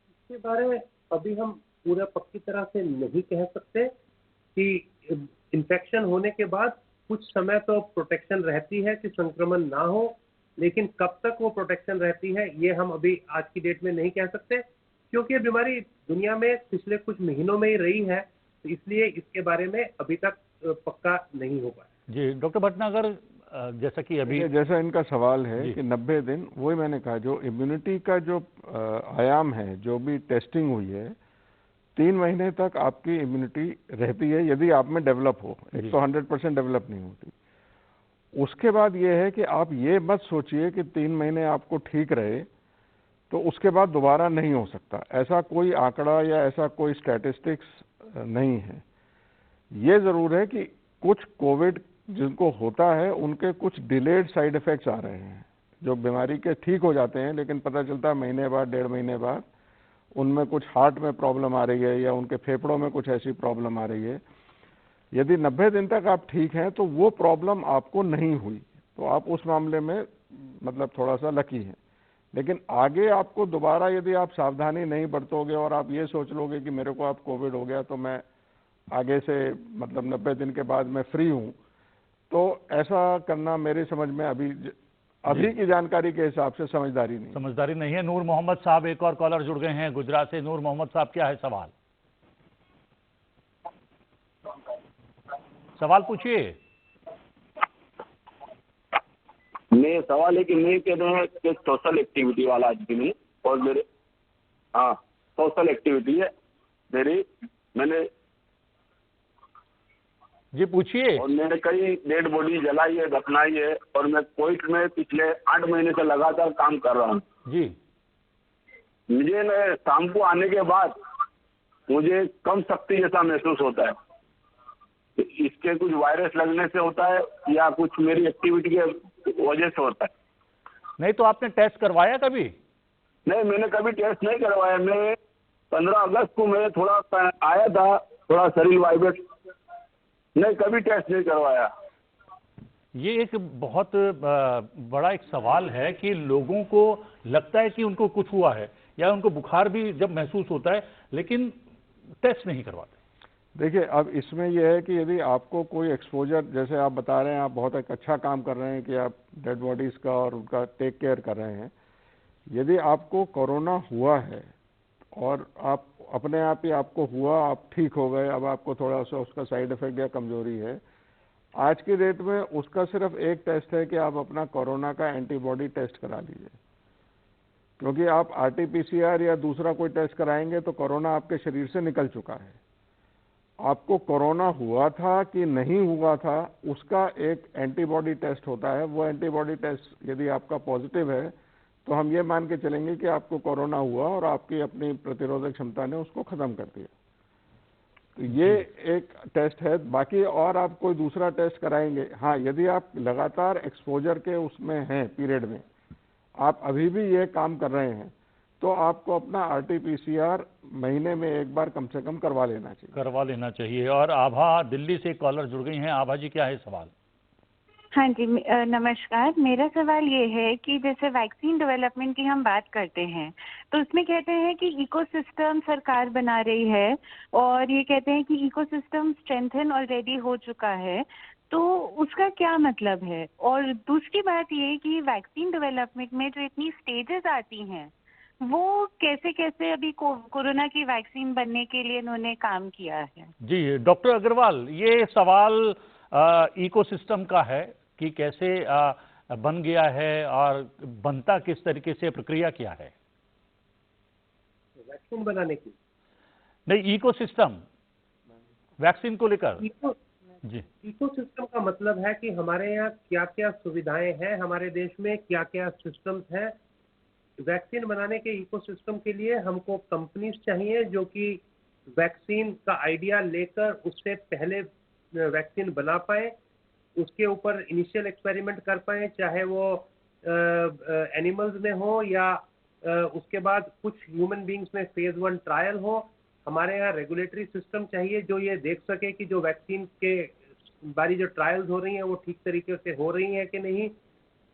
इसके बारे में अभी हम पूरा पक्की तरह से नहीं कह सकते कि इन्फेक्शन होने के बाद कुछ समय तो प्रोटेक्शन रहती है कि संक्रमण ना हो, लेकिन कब तक वो प्रोटेक्शन रहती है ये हम अभी आज की डेट में नहीं कह सकते, क्योंकि ये बीमारी दुनिया में पिछले कुछ महीनों में ही रही है, तो इसलिए इसके बारे में अभी तक पक्का नहीं हो पाया। जी, डॉक्टर भटनागर, जैसा कि अभी जैसा इनका सवाल है कि 90 दिन, वही मैंने कहा, जो इम्यूनिटी का जो आयाम है, जो भी टेस्टिंग हुई है, 3 महीने तक आपकी इम्यूनिटी रहती है यदि आप में डेवलप हो, एक तो 100% डेवलप नहीं होती। उसके बाद ये है कि आप ये मत सोचिए कि 3 महीने आपको ठीक रहे तो उसके बाद दोबारा नहीं हो सकता, ऐसा कोई आंकड़ा या ऐसा कोई स्टैटिस्टिक्स नहीं है। ये जरूर है कि कुछ कोविड जिनको होता है उनके कुछ डिलेड साइड इफेक्ट्स आ रहे हैं, जो बीमारी के ठीक हो जाते हैं लेकिन पता चलता है महीने बाद, 1.5 महीने बाद उनमें कुछ हार्ट में प्रॉब्लम आ रही है या उनके फेफड़ों में कुछ ऐसी प्रॉब्लम आ रही है। यदि 90 दिन तक आप ठीक हैं तो वो प्रॉब्लम आपको नहीं हुई तो आप उस मामले में मतलब थोड़ा सा लकी हैं। लेकिन आगे आपको दोबारा यदि आप सावधानी नहीं बरतोगे और आप ये सोच लोगे कि मेरे को अब कोविड हो गया तो मैं आगे से मतलब 90 दिन के बाद मैं फ्री हूं, तो ऐसा करना मेरी समझ में अभी की जानकारी के हिसाब से समझदारी नहीं है। नूर मोहम्मद साहब एक और कॉलर जुड़ गए हैं गुजरात से। नूर मोहम्मद साहब, क्या है सवाल? सवाल पूछिए। मैं सवाल है कि मैं कह रहा हूँ कि सोशल एक्टिविटी वाला आदमी हूँ और मेरे सोशल एक्टिविटी है मेरी, मैंने जी पूछिए। और मैंने कई डेड बॉडी जलाई है, दफनाई है और मैं कोविड में पिछले 8 महीने से लगातार काम कर रहा हूँ जी। मुझे न शाम को आने के बाद मुझे कम शक्ति जैसा महसूस होता है, इसके कुछ वायरस लगने से होता है या कुछ मेरी एक्टिविटी के वजह से होता है? नहीं तो आपने टेस्ट करवाया कभी? नहीं, मैंने कभी टेस्ट नहीं करवाया। मैं 15 अगस्त को मैं थोड़ा आया था, थोड़ा शरीर वाइब्रेट, नहीं कभी टेस्ट नहीं करवाया। ये एक बहुत बड़ा एक सवाल है कि लोगों को लगता है कि उनको कुछ हुआ है या उनको बुखार भी जब महसूस होता है लेकिन टेस्ट नहीं करवाते। देखिए, अब इसमें यह है कि यदि आपको कोई एक्सपोजर, जैसे आप बता रहे हैं, आप बहुत एक अच्छा काम कर रहे हैं कि आप डेड बॉडीज़ का और उनका टेक केयर कर रहे हैं। यदि आपको कोरोना हुआ है और आप अपने आप ही आपको हुआ, आप ठीक हो गए, अब आपको थोड़ा सा उसका साइड इफेक्ट या कमजोरी है, आज की डेट में उसका सिर्फ एक टेस्ट है कि आप अपना कोरोना का एंटीबॉडी टेस्ट करा लीजिए, क्योंकि आप RT-PCR या दूसरा कोई टेस्ट कराएंगे तो कोरोना आपके शरीर से निकल चुका है। आपको कोरोना हुआ था कि नहीं हुआ था उसका एक एंटीबॉडी टेस्ट होता है। वो एंटीबॉडी टेस्ट यदि आपका पॉजिटिव है तो हम ये मान के चलेंगे कि आपको कोरोना हुआ और आपकी अपनी प्रतिरोधक क्षमता ने उसको खत्म कर दिया। तो ये एक टेस्ट है। बाकी और आप कोई दूसरा टेस्ट कराएंगे, हाँ, यदि आप लगातार एक्सपोजर के उसमें हैं, पीरियड में आप अभी भी ये काम कर रहे हैं, तो आपको अपना RT-PCR महीने में एक बार कम से कम करवा लेना चाहिए। और आभा दिल्ली से कॉलर जुड़ गई हैं। आभा जी, क्या है सवाल? हाँ जी, नमस्कार। मेरा सवाल ये है कि जैसे वैक्सीन डेवलपमेंट की हम बात करते हैं तो उसमें कहते हैं कि इकोसिस्टम सरकार बना रही है और ये कहते हैं कि इकोसिस्टम स्ट्रेंथन ऑलरेडी हो चुका है, तो उसका क्या मतलब है? और दूसरी बात ये कि वैक्सीन डेवलपमेंट में जो इतनी स्टेजेस आती हैं वो कैसे कैसे अभी कोरोना की वैक्सीन बनने के लिए इन्होंने काम किया है? जी डॉक्टर अग्रवाल, ये सवाल इकोसिस्टम का है कि कैसे बन गया है और बनता किस तरीके से, प्रक्रिया क्या है वैक्सीन बनाने की? नहीं, इकोसिस्टम वैक्सीन को लेकर। जी, इकोसिस्टम का मतलब है कि हमारे यहाँ क्या क्या सुविधाएं हैं, हमारे देश में क्या क्या सिस्टम्स हैं। वैक्सीन बनाने के इकोसिस्टम के लिए हमको कंपनीज चाहिए जो कि वैक्सीन का आइडिया लेकर उससे पहले वैक्सीन बना पाए, उसके ऊपर इनिशियल एक्सपेरिमेंट कर पाए, चाहे वो एनिमल्स में हो या उसके बाद कुछ ह्यूमन बींग्स में फेज 1 ट्रायल हो। हमारे यहाँ रेगुलेटरी सिस्टम चाहिए जो ये देख सके कि जो वैक्सीन के बारी जो ट्रायल्स हो रही हैं वो ठीक तरीके से हो रही हैं कि नहीं।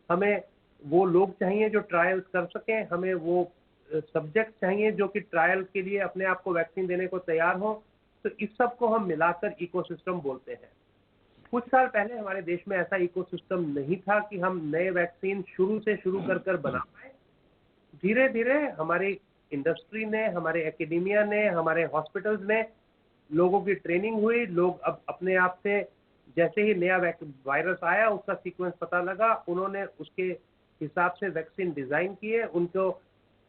हमें वो लोग चाहिए जो ट्रायल्स कर सकें, हमें वो सब्जेक्ट चाहिए जो कि ट्रायल के लिए अपने आप को वैक्सीन देने को तैयार हो। तो इस सब को हम मिलाकर इकोसिस्टम बोलते हैं। कुछ साल पहले हमारे देश में ऐसा इकोसिस्टम नहीं था कि हम नए वैक्सीन शुरू से शुरू कर बना पाए। धीरे धीरे हमारी इंडस्ट्री ने, हमारे एकेडेमिया ने, हमारे हॉस्पिटल्स ने लोगों की ट्रेनिंग हुई। लोग अब अपने आप से जैसे ही नया वायरस आया उसका सीक्वेंस पता लगा, उन्होंने उसके हिसाब से वैक्सीन डिज़ाइन किए। उनको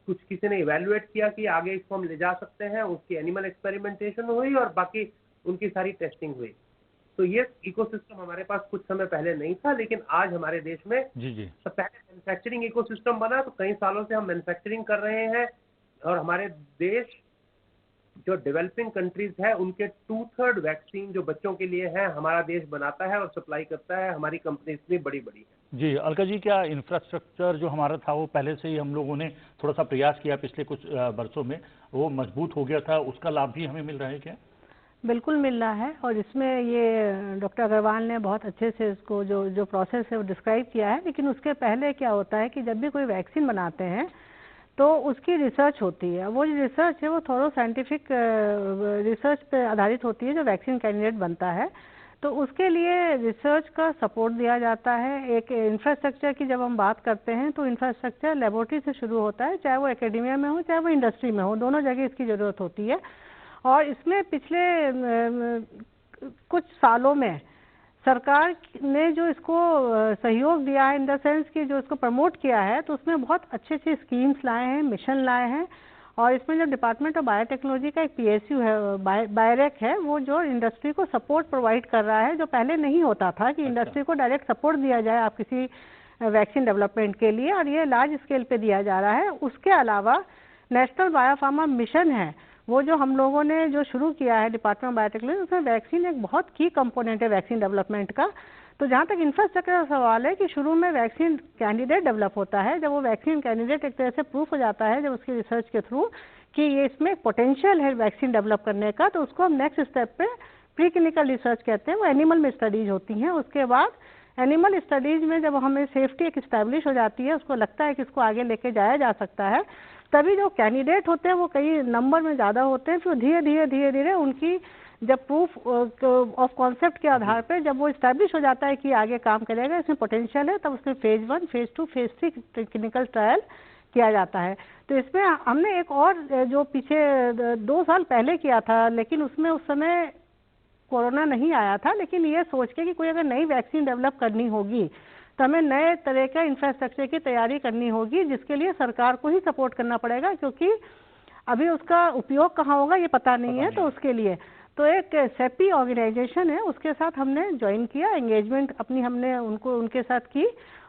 कुछ किसी ने इवैल्यूएट किया कि आगे इसको हम ले जा सकते हैं, उसकी एनिमल एक्सपेरिमेंटेशन हुई और बाकी उनकी सारी टेस्टिंग हुई। तो ये इकोसिस्टम हमारे पास कुछ समय पहले नहीं था, लेकिन आज हमारे देश में तो पहले मैन्युफैक्चरिंग इकोसिस्टम बना। तो कई सालों से हम मैन्युफैक्चरिंग कर रहे हैं और हमारे देश जो डेवलपिंग कंट्रीज है उनके 2/3 वैक्सीन जो बच्चों के लिए है हमारा देश बनाता है और सप्लाई करता है। हमारी कंपनी इतनी बड़ी बड़ी है। जी अलका जी, क्या इंफ्रास्ट्रक्चर जो हमारा था वो पहले से ही हम लोगों ने थोड़ा सा प्रयास किया पिछले कुछ वर्षों में, वो मजबूत हो गया था, उसका लाभ भी हमें मिल रहा है क्या? बिल्कुल मिल रहा है। और इसमें ये डॉक्टर अग्रवाल ने बहुत अच्छे से इसको जो प्रोसेस है वो डिस्क्राइब किया है। लेकिन उसके पहले क्या होता है कि जब भी कोई वैक्सीन बनाते हैं तो उसकी रिसर्च होती है। वो जो रिसर्च है वो थोड़ा साइंटिफिक रिसर्च पे आधारित होती है जो वैक्सीन कैंडिडेट बनता है। तो उसके लिए रिसर्च का सपोर्ट दिया जाता है। एक इंफ्रास्ट्रक्चर की जब हम बात करते हैं तो इंफ्रास्ट्रक्चर लेबोरेटरी से शुरू होता है, चाहे वो एकेडेमिया में हो चाहे वो इंडस्ट्री में हो, दोनों जगह इसकी ज़रूरत होती है। और इसमें पिछले कुछ सालों में सरकार ने जो इसको सहयोग दिया है, इन द सेंस कि जो इसको प्रमोट किया है, तो उसमें बहुत अच्छे अच्छे स्कीम्स लाए हैं, मिशन लाए हैं। और इसमें जो डिपार्टमेंट ऑफ बायोटेक्नोलॉजी का एक PSU है, बायरेक है, वो जो इंडस्ट्री को सपोर्ट प्रोवाइड कर रहा है, जो पहले नहीं होता था कि इंडस्ट्री को डायरेक्ट सपोर्ट दिया जाए आप किसी वैक्सीन डेवलपमेंट के लिए, और ये लार्ज स्केल पे दिया जा रहा है। उसके अलावा नेशनल बायोफार्मा मिशन है, वो जो हम लोगों ने जो शुरू किया है डिपार्टमेंट ऑफ बायोटेक्नोलॉजी, उसमें वैक्सीन एक बहुत की कंपोनेंट है वैक्सीन डेवलपमेंट का। तो जहाँ तक इंफ्रास्ट्रक्चर का सवाल है कि शुरू में वैक्सीन कैंडिडेट डेवलप होता है, जब वो वैक्सीन कैंडिडेट एक तरह से प्रूफ हो जाता है जब उसकी रिसर्च के थ्रू कि ये इसमें पोटेंशियल है वैक्सीन डेवलप करने का, तो उसको हम नेक्स्ट स्टेप पे प्री क्लिनिकल रिसर्च कहते हैं, वो एनिमल में स्टडीज होती हैं। उसके बाद एनिमल स्टडीज में जब हमें सेफ्टी एक इस्टेब्लिश हो जाती है, उसको लगता है कि इसको आगे लेके जाया जा सकता है, तभी जो कैंडिडेट होते हैं वो कई नंबर में ज़्यादा होते हैं। फिर धीरे धीरे उनकी जब प्रूफ ऑफ कॉन्सेप्ट के आधार पर जब वो इस्टेब्लिश हो जाता है कि आगे काम करेगा, इसमें पोटेंशियल है, तब उसमें phase 1, phase 2, phase 3 clinical trial किया जाता है। तो इसमें हमने एक और जो पीछे 2 साल पहले किया था, लेकिन उसमें उस समय कोरोना नहीं आया था, लेकिन ये सोच के कि कोई अगर नई वैक्सीन डेवलप करनी होगी तो हमें नए तरह का इंफ्रास्ट्रक्चर की तैयारी करनी होगी, जिसके लिए सरकार को ही सपोर्ट करना पड़ेगा, क्योंकि अभी उसका उपयोग कहाँ होगा ये पता नहीं है। तो उसके लिए तो एक सेपी ऑर्गेनाइजेशन है, उसके साथ हमने ज्वाइन किया, एंगेजमेंट अपनी हमने उनके साथ की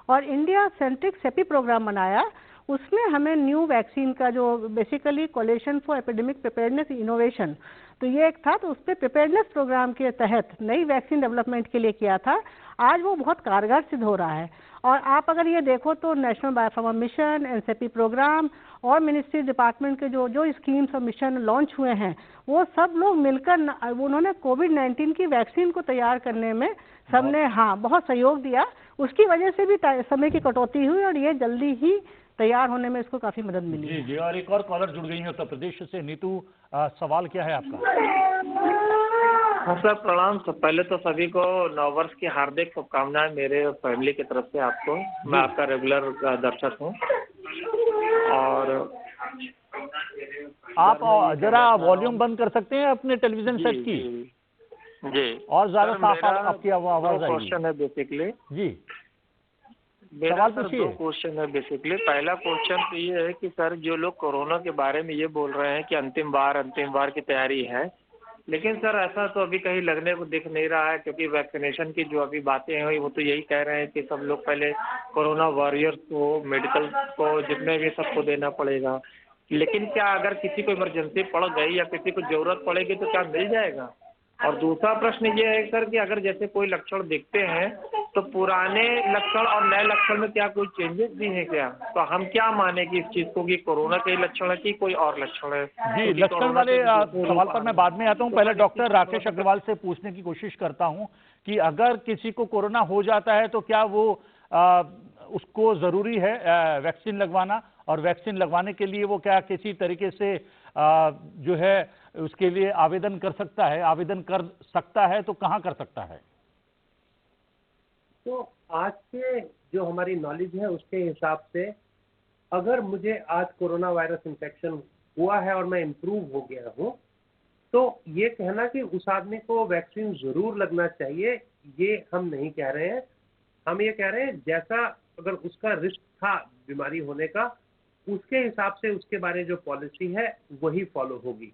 और इंडिया सेंट्रिक सेपी प्रोग्राम बनाया। उसमें हमें न्यू वैक्सीन का जो basically coalition for epidemic preparedness innovation, तो ये एक था, तो उस पर प्रिपेयरनेस प्रोग्राम के तहत नई वैक्सीन डेवलपमेंट के लिए किया था। आज वो बहुत कारगर सिद्ध हो रहा है। और आप अगर ये देखो तो national biopharma mission, NCP program और मिनिस्ट्री डिपार्टमेंट के जो स्कीम्स और मिशन लॉन्च हुए हैं, वो सब लोग मिलकर उन्होंने कोविड-19 की वैक्सीन को तैयार करने में सबने बहुत सहयोग दिया। उसकी वजह से भी समय की कटौती हुई और ये जल्दी ही तैयार होने में इसको काफी मदद मिली जी है। जी, और एक और कॉलर जुड़ गई है उत्तर प्रदेश से। नीतू, सवाल क्या है आपका? हाँ सर, प्रणाम। सब पहले तो सभी को नववर्ष की हार्दिक शुभकामनाएं मेरे फैमिली की तरफ से आपको। मैं आपका रेगुलर दर्शक हूँ। और आप जरा वॉल्यूम बंद कर सकते हैं अपने टेलीविजन सेट की? जी, और ज्यादा सर, साफ मेरा आपकी आवाज आएगी। क्वेश्चन है बेसिकली। जी, मेरा सवाल सर पूछिए। 2 क्वेश्चन है बेसिकली। पहला क्वेश्चन तो ये है कि सर, जो लोग कोरोना के बारे में ये बोल रहे हैं कि अंतिम बार की तैयारी है, लेकिन सर ऐसा तो अभी कहीं लगने को दिख नहीं रहा है, क्योंकि वैक्सीनेशन की जो अभी बातें हुई वो तो यही कह रहे हैं कि सब लोग पहले कोरोना वॉरियर्स को, मेडिकल को, जितने भी सबको देना पड़ेगा। लेकिन क्या अगर किसी को इमरजेंसी पड़ गई या किसी को जरूरत पड़ेगी तो क्या मिल जाएगा? और दूसरा प्रश्न ये है सर कि अगर जैसे कोई लक्षण दिखते हैं तो पुराने लक्षण और नए लक्षण में क्या कोई चेंजेस भी है क्या? तो हम क्या माने कि इस चीज को कि कोरोना के ही लक्षण है कि कोई और लक्षण है? जी, लक्षण वाले सवाल पर मैं बाद में आता हूं। पहले डॉक्टर राकेश अग्रवाल से पूछने की कोशिश करता हूं कि अगर किसी को कोरोना हो जाता है तो क्या वो उसको जरूरी है वैक्सीन लगवाना, और वैक्सीन लगवाने के लिए वो क्या किसी तरीके से जो है उसके लिए आवेदन कर सकता है? आवेदन कर सकता है तो कहाँ कर सकता है? तो आज के जो हमारी नॉलेज है उसके हिसाब से अगर मुझे आज कोरोना वायरस इन्फेक्शन हुआ है और मैं इम्प्रूव हो गया हूँ, तो ये कहना कि उस आदमी को वैक्सीन जरूर लगना चाहिए, ये हम नहीं कह रहे हैं। हम ये कह रहे हैं जैसा अगर उसका रिस्क था बीमारी होने का, उसके हिसाब से उसके बारे जो पॉलिसी है वही फॉलो होगी।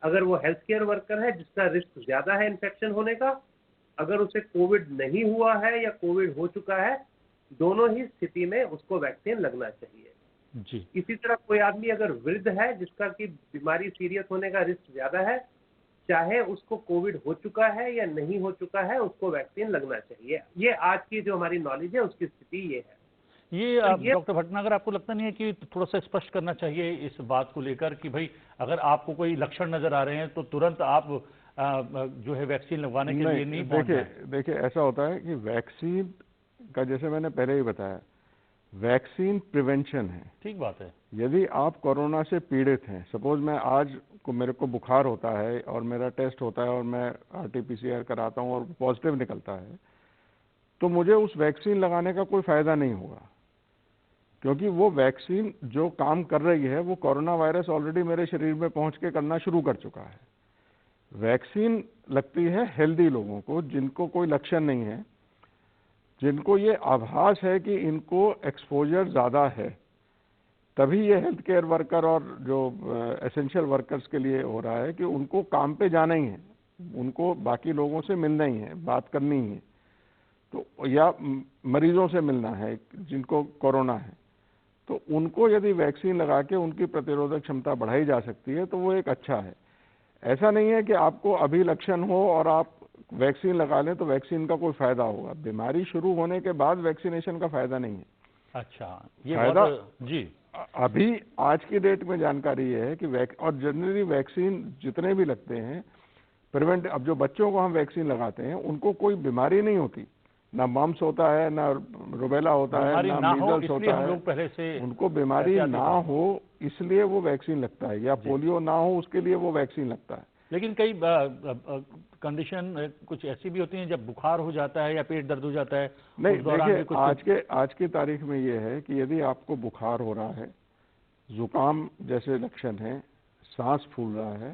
अगर वो हेल्थ केयर वर्कर है जिसका रिस्क ज्यादा है इन्फेक्शन होने का, अगर उसे कोविड नहीं हुआ है या कोविड हो चुका है, दोनों ही स्थिति में उसको वैक्सीन लगना चाहिए। जी। इसी तरह कोई आदमी अगर वृद्ध है जिसका कि बीमारी सीरियस होने का रिस्क ज्यादा है, चाहे उसको कोविड हो चुका है या नहीं हो चुका है, उसको वैक्सीन लगना चाहिए। ये आज की जो हमारी नॉलेज है उसकी स्थिति ये है। ये डॉक्टर भटनागर, आपको लगता नहीं है कि थोड़ा सा स्पष्ट करना चाहिए इस बात को लेकर कि भाई अगर आपको कोई लक्षण नजर आ रहे हैं तो तुरंत आप जो है वैक्सीन लगवाने के लिए नहीं पहुंच जाए? देखिए ऐसा होता है कि वैक्सीन का, जैसे मैंने पहले ही बताया, वैक्सीन प्रिवेंशन है। ठीक बात है। यदि आप कोरोना से पीड़ित हैं, सपोज मैं आज को मेरे को बुखार होता है और मेरा टेस्ट होता है और मैं RT-PCR कराता हूँ और पॉजिटिव निकलता है, तो मुझे उस वैक्सीन लगाने का कोई फायदा नहीं होगा, क्योंकि वो वैक्सीन जो काम कर रही है वो कोरोना वायरस ऑलरेडी मेरे शरीर में पहुंच के करना शुरू कर चुका है। वैक्सीन लगती है हेल्दी लोगों को, जिनको कोई लक्षण नहीं है, जिनको ये आभास है कि इनको एक्सपोजर ज़्यादा है, तभी ये हेल्थ केयर वर्कर और जो एसेंशियल वर्कर्स के लिए हो रहा है कि उनको काम पे जाना ही है, उनको बाकी लोगों से मिलना ही है, बात करनी ही है, तो या मरीजों से मिलना है जिनको कोरोना है, तो उनको यदि वैक्सीन लगा के उनकी प्रतिरोधक क्षमता बढ़ाई जा सकती है तो वो एक अच्छा है। ऐसा नहीं है कि आपको अभी लक्षण हो और आप वैक्सीन लगा लें तो वैक्सीन का कोई फायदा होगा। बीमारी शुरू होने के बाद वैक्सीनेशन का फायदा नहीं है। अच्छा, ये फायदा जी अभी आज की डेट में जानकारी ये है कि और जनरली वैक्सीन जितने भी लगते हैं प्रिवेंट, अब जो बच्चों को हम वैक्सीन लगाते हैं उनको कोई बीमारी नहीं होती, ना मम्स होता है, ना रुबेला होता है, ना मीजल्स होता है, पहले से उनको बीमारी ना हो इसलिए वो वैक्सीन लगता है, या पोलियो ना हो उसके लिए वो वैक्सीन लगता है। लेकिन कई कंडीशन कुछ ऐसी भी होती हैं जब बुखार हो जाता है या पेट दर्द हो जाता है। नहीं, देखिए आज की तारीख में ये है कि यदि आपको बुखार हो रहा है, जुकाम जैसे लक्षण है, सांस फूल रहा है,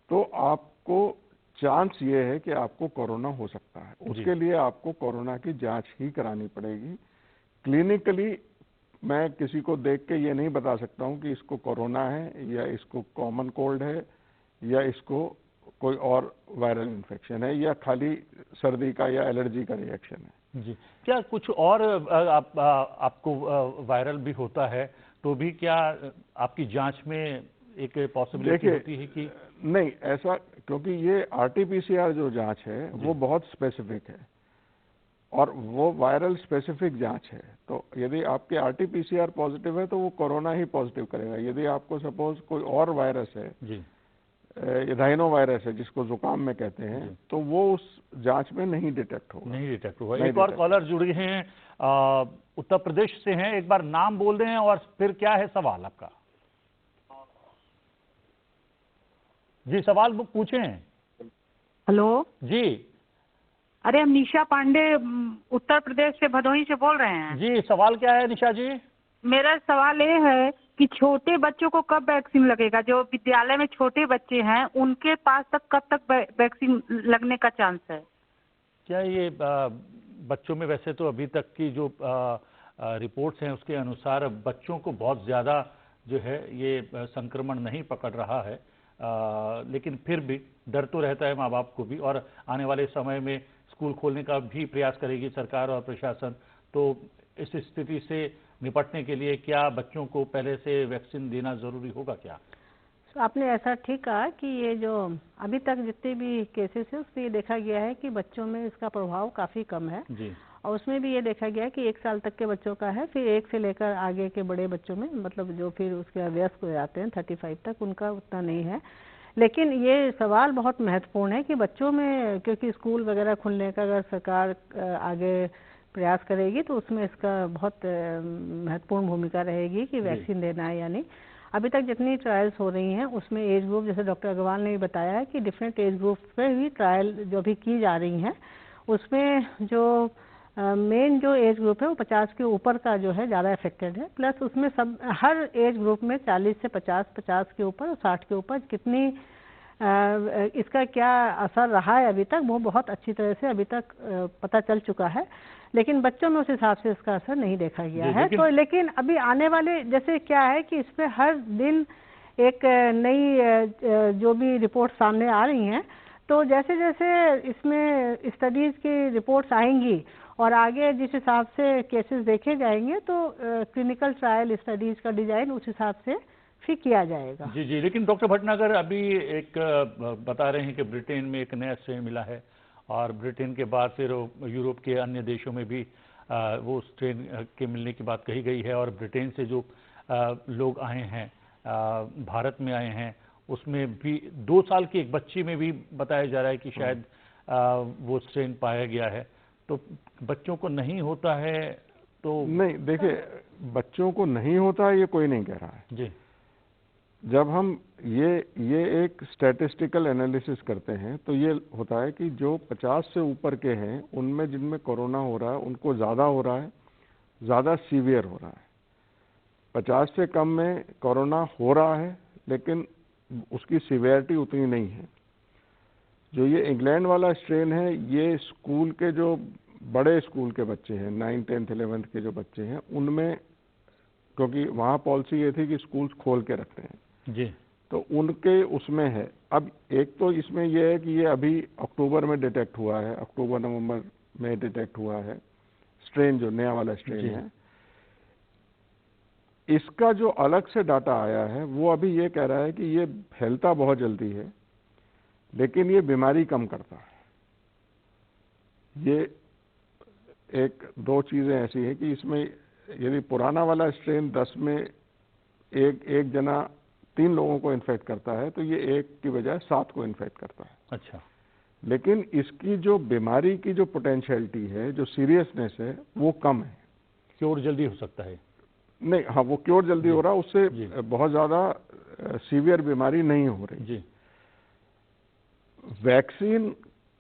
तो आपको चांस ये है कि आपको कोरोना हो सकता है। उसके लिए आपको कोरोना की जांच ही करानी पड़ेगी। क्लिनिकली मैं किसी को देख के ये नहीं बता सकता हूँ कि इसको कोरोना है या इसको कॉमन कोल्ड है या इसको कोई और वायरल इन्फेक्शन है या खाली सर्दी का या एलर्जी का रिएक्शन है। जी, क्या कुछ और आपको वायरल भी होता है तो भी क्या आपकी जांच में एक पॉसिबिलिटी होती है कि नहीं ऐसा, क्योंकि ये RT-PCR जो जांच है वो बहुत स्पेसिफिक है और वो वायरल स्पेसिफिक जांच है। तो यदि आपके RT-PCR पॉजिटिव है तो वो कोरोना ही पॉजिटिव करेगा। यदि आपको सपोज कोई और वायरस है, राइनो वायरस है जिसको जुकाम में कहते हैं, तो वो उस जांच में नहीं डिटेक्ट होगा। एक और कॉलर जुड़ गए हैं उत्तर प्रदेश से हैं, एक बार नाम बोल दें और फिर क्या है सवाल आपका? जी सवाल पूछें। हेलो जी। अरे हम निशा पांडे उत्तर प्रदेश से भदोही से बोल रहे हैं। जी सवाल क्या है निशा जी? मेरा सवाल ये है कि छोटे बच्चों को कब वैक्सीन लगेगा? जो विद्यालय में छोटे बच्चे हैं उनके पास तक कब तक वैक्सीन लगने का चांस है? क्या ये बच्चों में, वैसे तो अभी तक की जो रिपोर्ट्स हैं उसके अनुसार बच्चों को बहुत ज़्यादा जो है ये संक्रमण नहीं पकड़ रहा है, लेकिन फिर भी डर तो रहता है माँ बाप को भी। और आने वाले समय में स्कूल खोलने का भी प्रयास करेगी सरकार और प्रशासन, तो इस स्थिति से निपटने के लिए क्या बच्चों को पहले से वैक्सीन देना ज़रूरी होगा क्या? तो आपने ऐसा ठीक कहा कि ये जो अभी तक जितने भी केसेस है उसमें ये देखा गया है कि बच्चों में इसका प्रभाव काफ़ी कम है जी। और उसमें भी ये देखा गया है कि 1 साल तक के बच्चों का है, फिर 1 से लेकर आगे के बड़े बच्चों में, मतलब जो फिर उसके वयस्क हो जाते हैं 35 तक, उनका उतना नहीं है। लेकिन ये सवाल बहुत महत्वपूर्ण है कि बच्चों में, क्योंकि स्कूल वगैरह खुलने का अगर सरकार आगे प्रयास करेगी तो उसमें इसका बहुत महत्वपूर्ण भूमिका रहेगी कि वैक्सीन देना है या नहीं। अभी तक जितनी ट्रायल्स हो रही हैं उसमें एज ग्रुप, जैसे डॉक्टर अग्रवाल ने भी बताया है कि डिफरेंट एज ग्रुप पे भी ट्रायल जो भी की जा रही हैं, उसमें जो मेन जो एज ग्रुप है वो 50 के ऊपर का जो है ज़्यादा इफेक्टेड है। प्लस उसमें सब हर एज ग्रुप में 40 से 50, 50 के ऊपर और 60 के ऊपर कितनी इसका क्या असर रहा है अभी तक, वो बहुत अच्छी तरह से अभी तक पता चल चुका है। लेकिन बच्चों में उस हिसाब से इसका असर नहीं देखा गया है। तो लेकिन अभी आने वाले, जैसे क्या है कि इसमें हर दिन एक नई जो भी रिपोर्ट सामने आ रही हैं, तो जैसे जैसे इसमें स्टडीज़ की रिपोर्ट्स आएंगी और आगे जिस हिसाब से केसेस देखे जाएंगे तो क्लिनिकल ट्रायल स्टडीज़ का डिज़ाइन उस हिसाब से फिर किया जाएगा। जी जी। लेकिन डॉक्टर भटनागर अभी एक बता रहे हैं कि ब्रिटेन में एक नया स्ट्रेन मिला है और ब्रिटेन के बाद फिर यूरोप के अन्य देशों में भी वो स्ट्रेन के मिलने की बात कही गई है। और ब्रिटेन से जो लोग आए हैं, भारत में आए हैं, उसमें भी 2 साल की एक बच्ची में भी बताया जा रहा है कि शायद वो स्ट्रेन पाया गया है। तो बच्चों को नहीं होता है तो नहीं, देखिए बच्चों को नहीं होता है ये कोई नहीं कह रहा है जी। जब हम ये एक स्टैटिस्टिकल एनालिसिस करते हैं तो ये होता है कि जो 50 से ऊपर के हैं उनमें जिनमें कोरोना हो रहा है उनको ज़्यादा हो रहा है, ज़्यादा सीवियर हो रहा है। 50 से कम में कोरोना हो रहा है लेकिन उसकी सीवियरिटी उतनी नहीं है। जो ये इंग्लैंड वाला स्ट्रेन है, ये स्कूल के जो बड़े स्कूल के बच्चे हैं, 9, 10, 11 के जो बच्चे हैं उनमें, क्योंकि वहाँ पॉलिसी ये थी कि स्कूल्स खोल के रखते हैं जी, तो उनके उसमें है। अब एक तो इसमें यह है कि ये अभी अक्टूबर में डिटेक्ट हुआ है, अक्टूबर नवंबर में डिटेक्ट हुआ है स्ट्रेन, जो नया वाला स्ट्रेन है। इसका जो अलग से डाटा आया है वो अभी ये कह रहा है कि ये फैलता बहुत जल्दी है लेकिन ये बीमारी कम करता है। ये 1-2 चीज़ें ऐसी हैं कि इसमें यदि पुराना वाला स्ट्रेन 10 में एक जना 3 लोगों को इन्फेक्ट करता है तो ये 1 की बजाय 7 को इन्फेक्ट करता है। अच्छा। लेकिन इसकी जो बीमारी की जो पोटेंशियलिटी है, जो सीरियसनेस है, वो कम है। क्योर जल्दी हो सकता है? नहीं, हाँ वो क्योर जल्दी हो रहा है, उससे बहुत ज़्यादा सीवियर बीमारी नहीं हो रही जी। वैक्सीन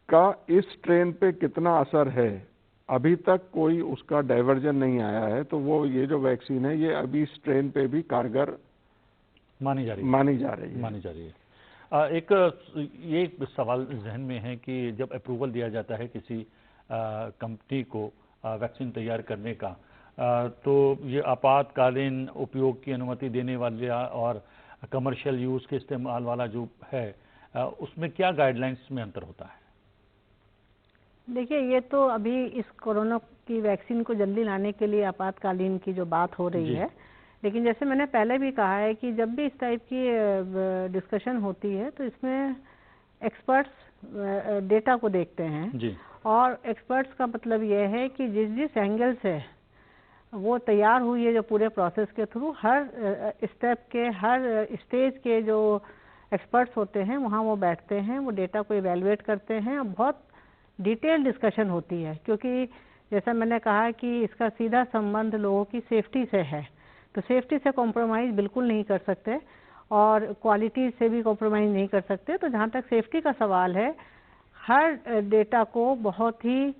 का इस स्ट्रेन पे कितना असर है अभी तक कोई उसका डाइवर्जन नहीं आया है, तो वो ये जो वैक्सीन है ये अभी स्ट्रेन पे भी कारगर मानी जा रही है। एक ये सवाल जहन में है कि जब अप्रूवल दिया जाता है किसी कंपनी को वैक्सीन तैयार करने का, तो ये आपातकालीन उपयोग की अनुमति देने वाला और कमर्शियल यूज़ के इस्तेमाल वाला जो है, उसमें क्या गाइडलाइंस में अंतर होता है? देखिए, ये तो अभी इस कोरोना की वैक्सीन को जल्दी लाने के लिए आपातकालीन की जो बात हो रही है, लेकिन जैसे मैंने पहले भी कहा है कि जब भी इस टाइप की डिस्कशन होती है तो इसमें एक्सपर्ट्स डेटा को देखते हैं जी। और एक्सपर्ट्स का मतलब ये है कि जिस एंगल से वो तैयार हुई है जो पूरे प्रोसेस के थ्रू, हर स्टेप के, हर स्टेज के जो एक्सपर्ट्स होते हैं वहाँ वो बैठते हैं, वो डेटा को इवेलुएट करते हैं और बहुत डिटेल डिस्कशन होती है। क्योंकि जैसा मैंने कहा कि इसका सीधा संबंध लोगों की सेफ्टी से है, तो सेफ्टी से कॉम्प्रोमाइज़ बिल्कुल नहीं कर सकते और क्वालिटी से भी कॉम्प्रोमाइज़ नहीं कर सकते। तो जहाँ तक सेफ्टी का सवाल है, हर डेटा को बहुत ही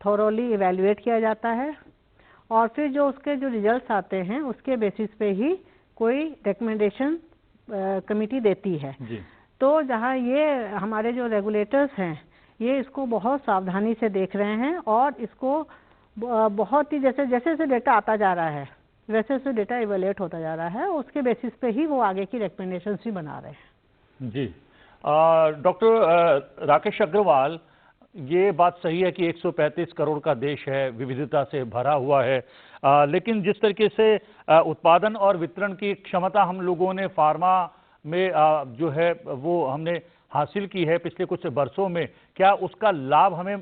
थॉरोली इवैल्यूएट किया जाता है और फिर जो उसके जो रिजल्ट्स आते हैं उसके बेसिस पे ही कोई रिकमेंडेशन कमेटी देती है। तो जहाँ ये हमारे जो रेगुलेटर्स हैं ये इसको बहुत सावधानी से देख रहे हैं और इसको बहुत ही जैसे जैसे डेटा आता जा रहा है वैसे वैसे डेटा इवैल्यूएट होता जा रहा है, उसके बेसिस पे ही वो आगे की रिकमेंडेशंस भी बना रहे हैं। जी डॉक्टर राकेश अग्रवाल, ये बात सही है कि 135 करोड़ का देश है, विविधता से भरा हुआ है, लेकिन जिस तरीके से उत्पादन और वितरण की क्षमता हम लोगों ने फार्मा में जो है वो हमने हासिल की है पिछले कुछ वर्षों में, क्या उसका लाभ हमें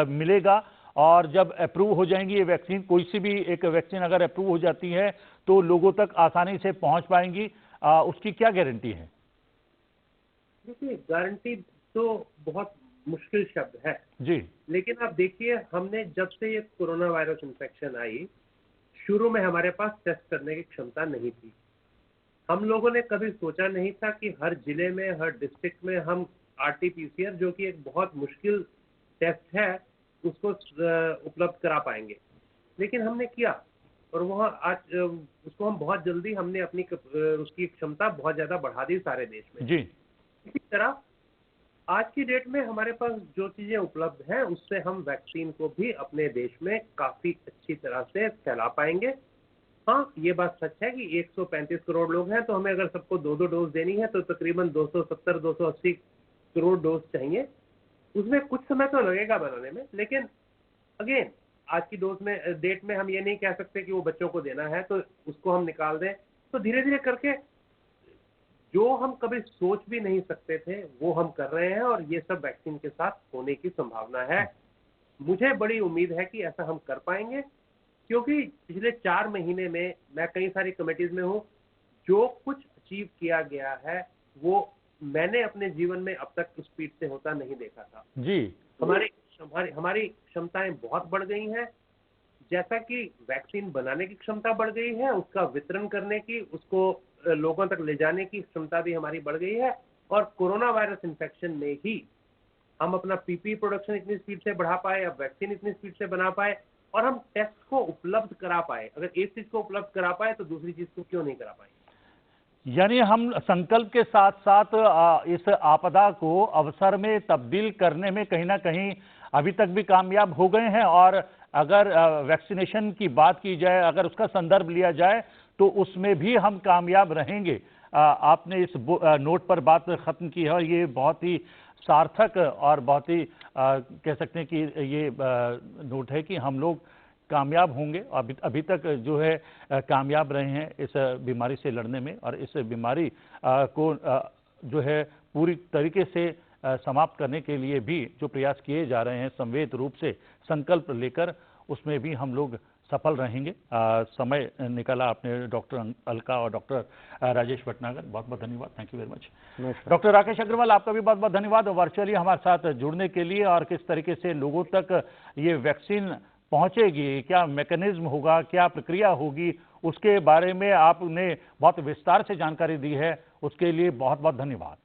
मिलेगा? और जब अप्रूव हो जाएंगी ये वैक्सीन, कोई सी भी एक वैक्सीन अगर अप्रूव हो जाती है तो लोगों तक आसानी से पहुंच पाएंगी, उसकी क्या गारंटी है? देखिए, गारंटी तो बहुत मुश्किल शब्द है जी, लेकिन आप देखिए, हमने जब से ये कोरोना वायरस इन्फेक्शन आई, शुरू में हमारे पास टेस्ट करने की क्षमता नहीं थी। हम लोगों ने कभी सोचा नहीं था कि हर जिले में, हर डिस्ट्रिक्ट में हम RT-PCR, जो कि एक बहुत मुश्किल टेस्ट है, उसको उपलब्ध करा पाएंगे। लेकिन हमने किया और वहाँ आज उसको हम बहुत जल्दी हमने अपनी उसकी क्षमता बहुत ज़्यादा बढ़ा दी सारे देश में। जी, इसी तरह आज की डेट में हमारे पास जो चीज़ें उपलब्ध हैं उससे हम वैक्सीन को भी अपने देश में काफ़ी अच्छी तरह से फैला पाएंगे। हाँ, ये बात सच है कि 135 करोड़ लोग हैं, तो हमें अगर सबको 2-2 डोज देनी है तो तकरीबन 270-280 करोड़ डोज चाहिए। उसमें कुछ समय तो लगेगा बनाने में, लेकिन अगेन आज की डेट में हम ये नहीं कह सकते कि वो बच्चों को देना है तो उसको हम निकाल दें। तो धीरे धीरे करके जो हम कभी सोच भी नहीं सकते थे वो हम कर रहे हैं और ये सब वैक्सीन के साथ होने की संभावना है। मुझे बड़ी उम्मीद है कि ऐसा हम कर पाएंगे, क्योंकि पिछले 4 महीने में मैं कई सारी कमेटीज में हूँ, जो कुछ अचीव किया गया है वो मैंने अपने जीवन में अब तक उस स्पीड से होता नहीं देखा था। जी, हमारी क्षमताएं बहुत बढ़ गई हैं। जैसा कि वैक्सीन बनाने की क्षमता बढ़ गई है, उसका वितरण करने की, उसको लोगों तक ले जाने की क्षमता भी हमारी बढ़ गई है। और कोरोना वायरस इन्फेक्शन में ही हम अपना PPE प्रोडक्शन इतनी स्पीड से बढ़ा पाए, अब वैक्सीन इतनी स्पीड से बना पाए और हम टेस्ट को उपलब्ध करा पाए। अगर एक चीज को उपलब्ध करा पाए तो दूसरी चीज को क्यों नहीं करा पाए? यानी हम संकल्प के साथ साथ इस आपदा को अवसर में तब्दील करने में कहीं ना कहीं अभी तक भी कामयाब हो गए हैं। और अगर वैक्सीनेशन की बात की जाए, अगर उसका संदर्भ लिया जाए तो उसमें भी हम कामयाब रहेंगे। आपने इस नोट पर बात खत्म की है और ये बहुत ही सार्थक और बहुत ही कह सकते हैं कि ये नोट है कि हम लोग कामयाब होंगे। अभी तक जो है कामयाब रहे हैं इस बीमारी से लड़ने में और इस बीमारी को जो है पूरी तरीके से समाप्त करने के लिए भी जो प्रयास किए जा रहे हैं संवेद रूप से संकल्प लेकर, उसमें भी हम लोग सफल रहेंगे। समय निकाला आपने डॉक्टर अलका और डॉक्टर राजेश भटनागर, बहुत बहुत धन्यवाद। Thank you very much. Doctor Rakesh Agrawal, आपका भी बहुत बहुत धन्यवाद वर्चुअली हमारे साथ जुड़ने के लिए। और किस तरीके से लोगों तक ये वैक्सीन पहुंचेगी, क्या मैकेनिज्म होगा, क्या प्रक्रिया होगी, उसके बारे में आपने बहुत विस्तार से जानकारी दी है, उसके लिए बहुत बहुत धन्यवाद।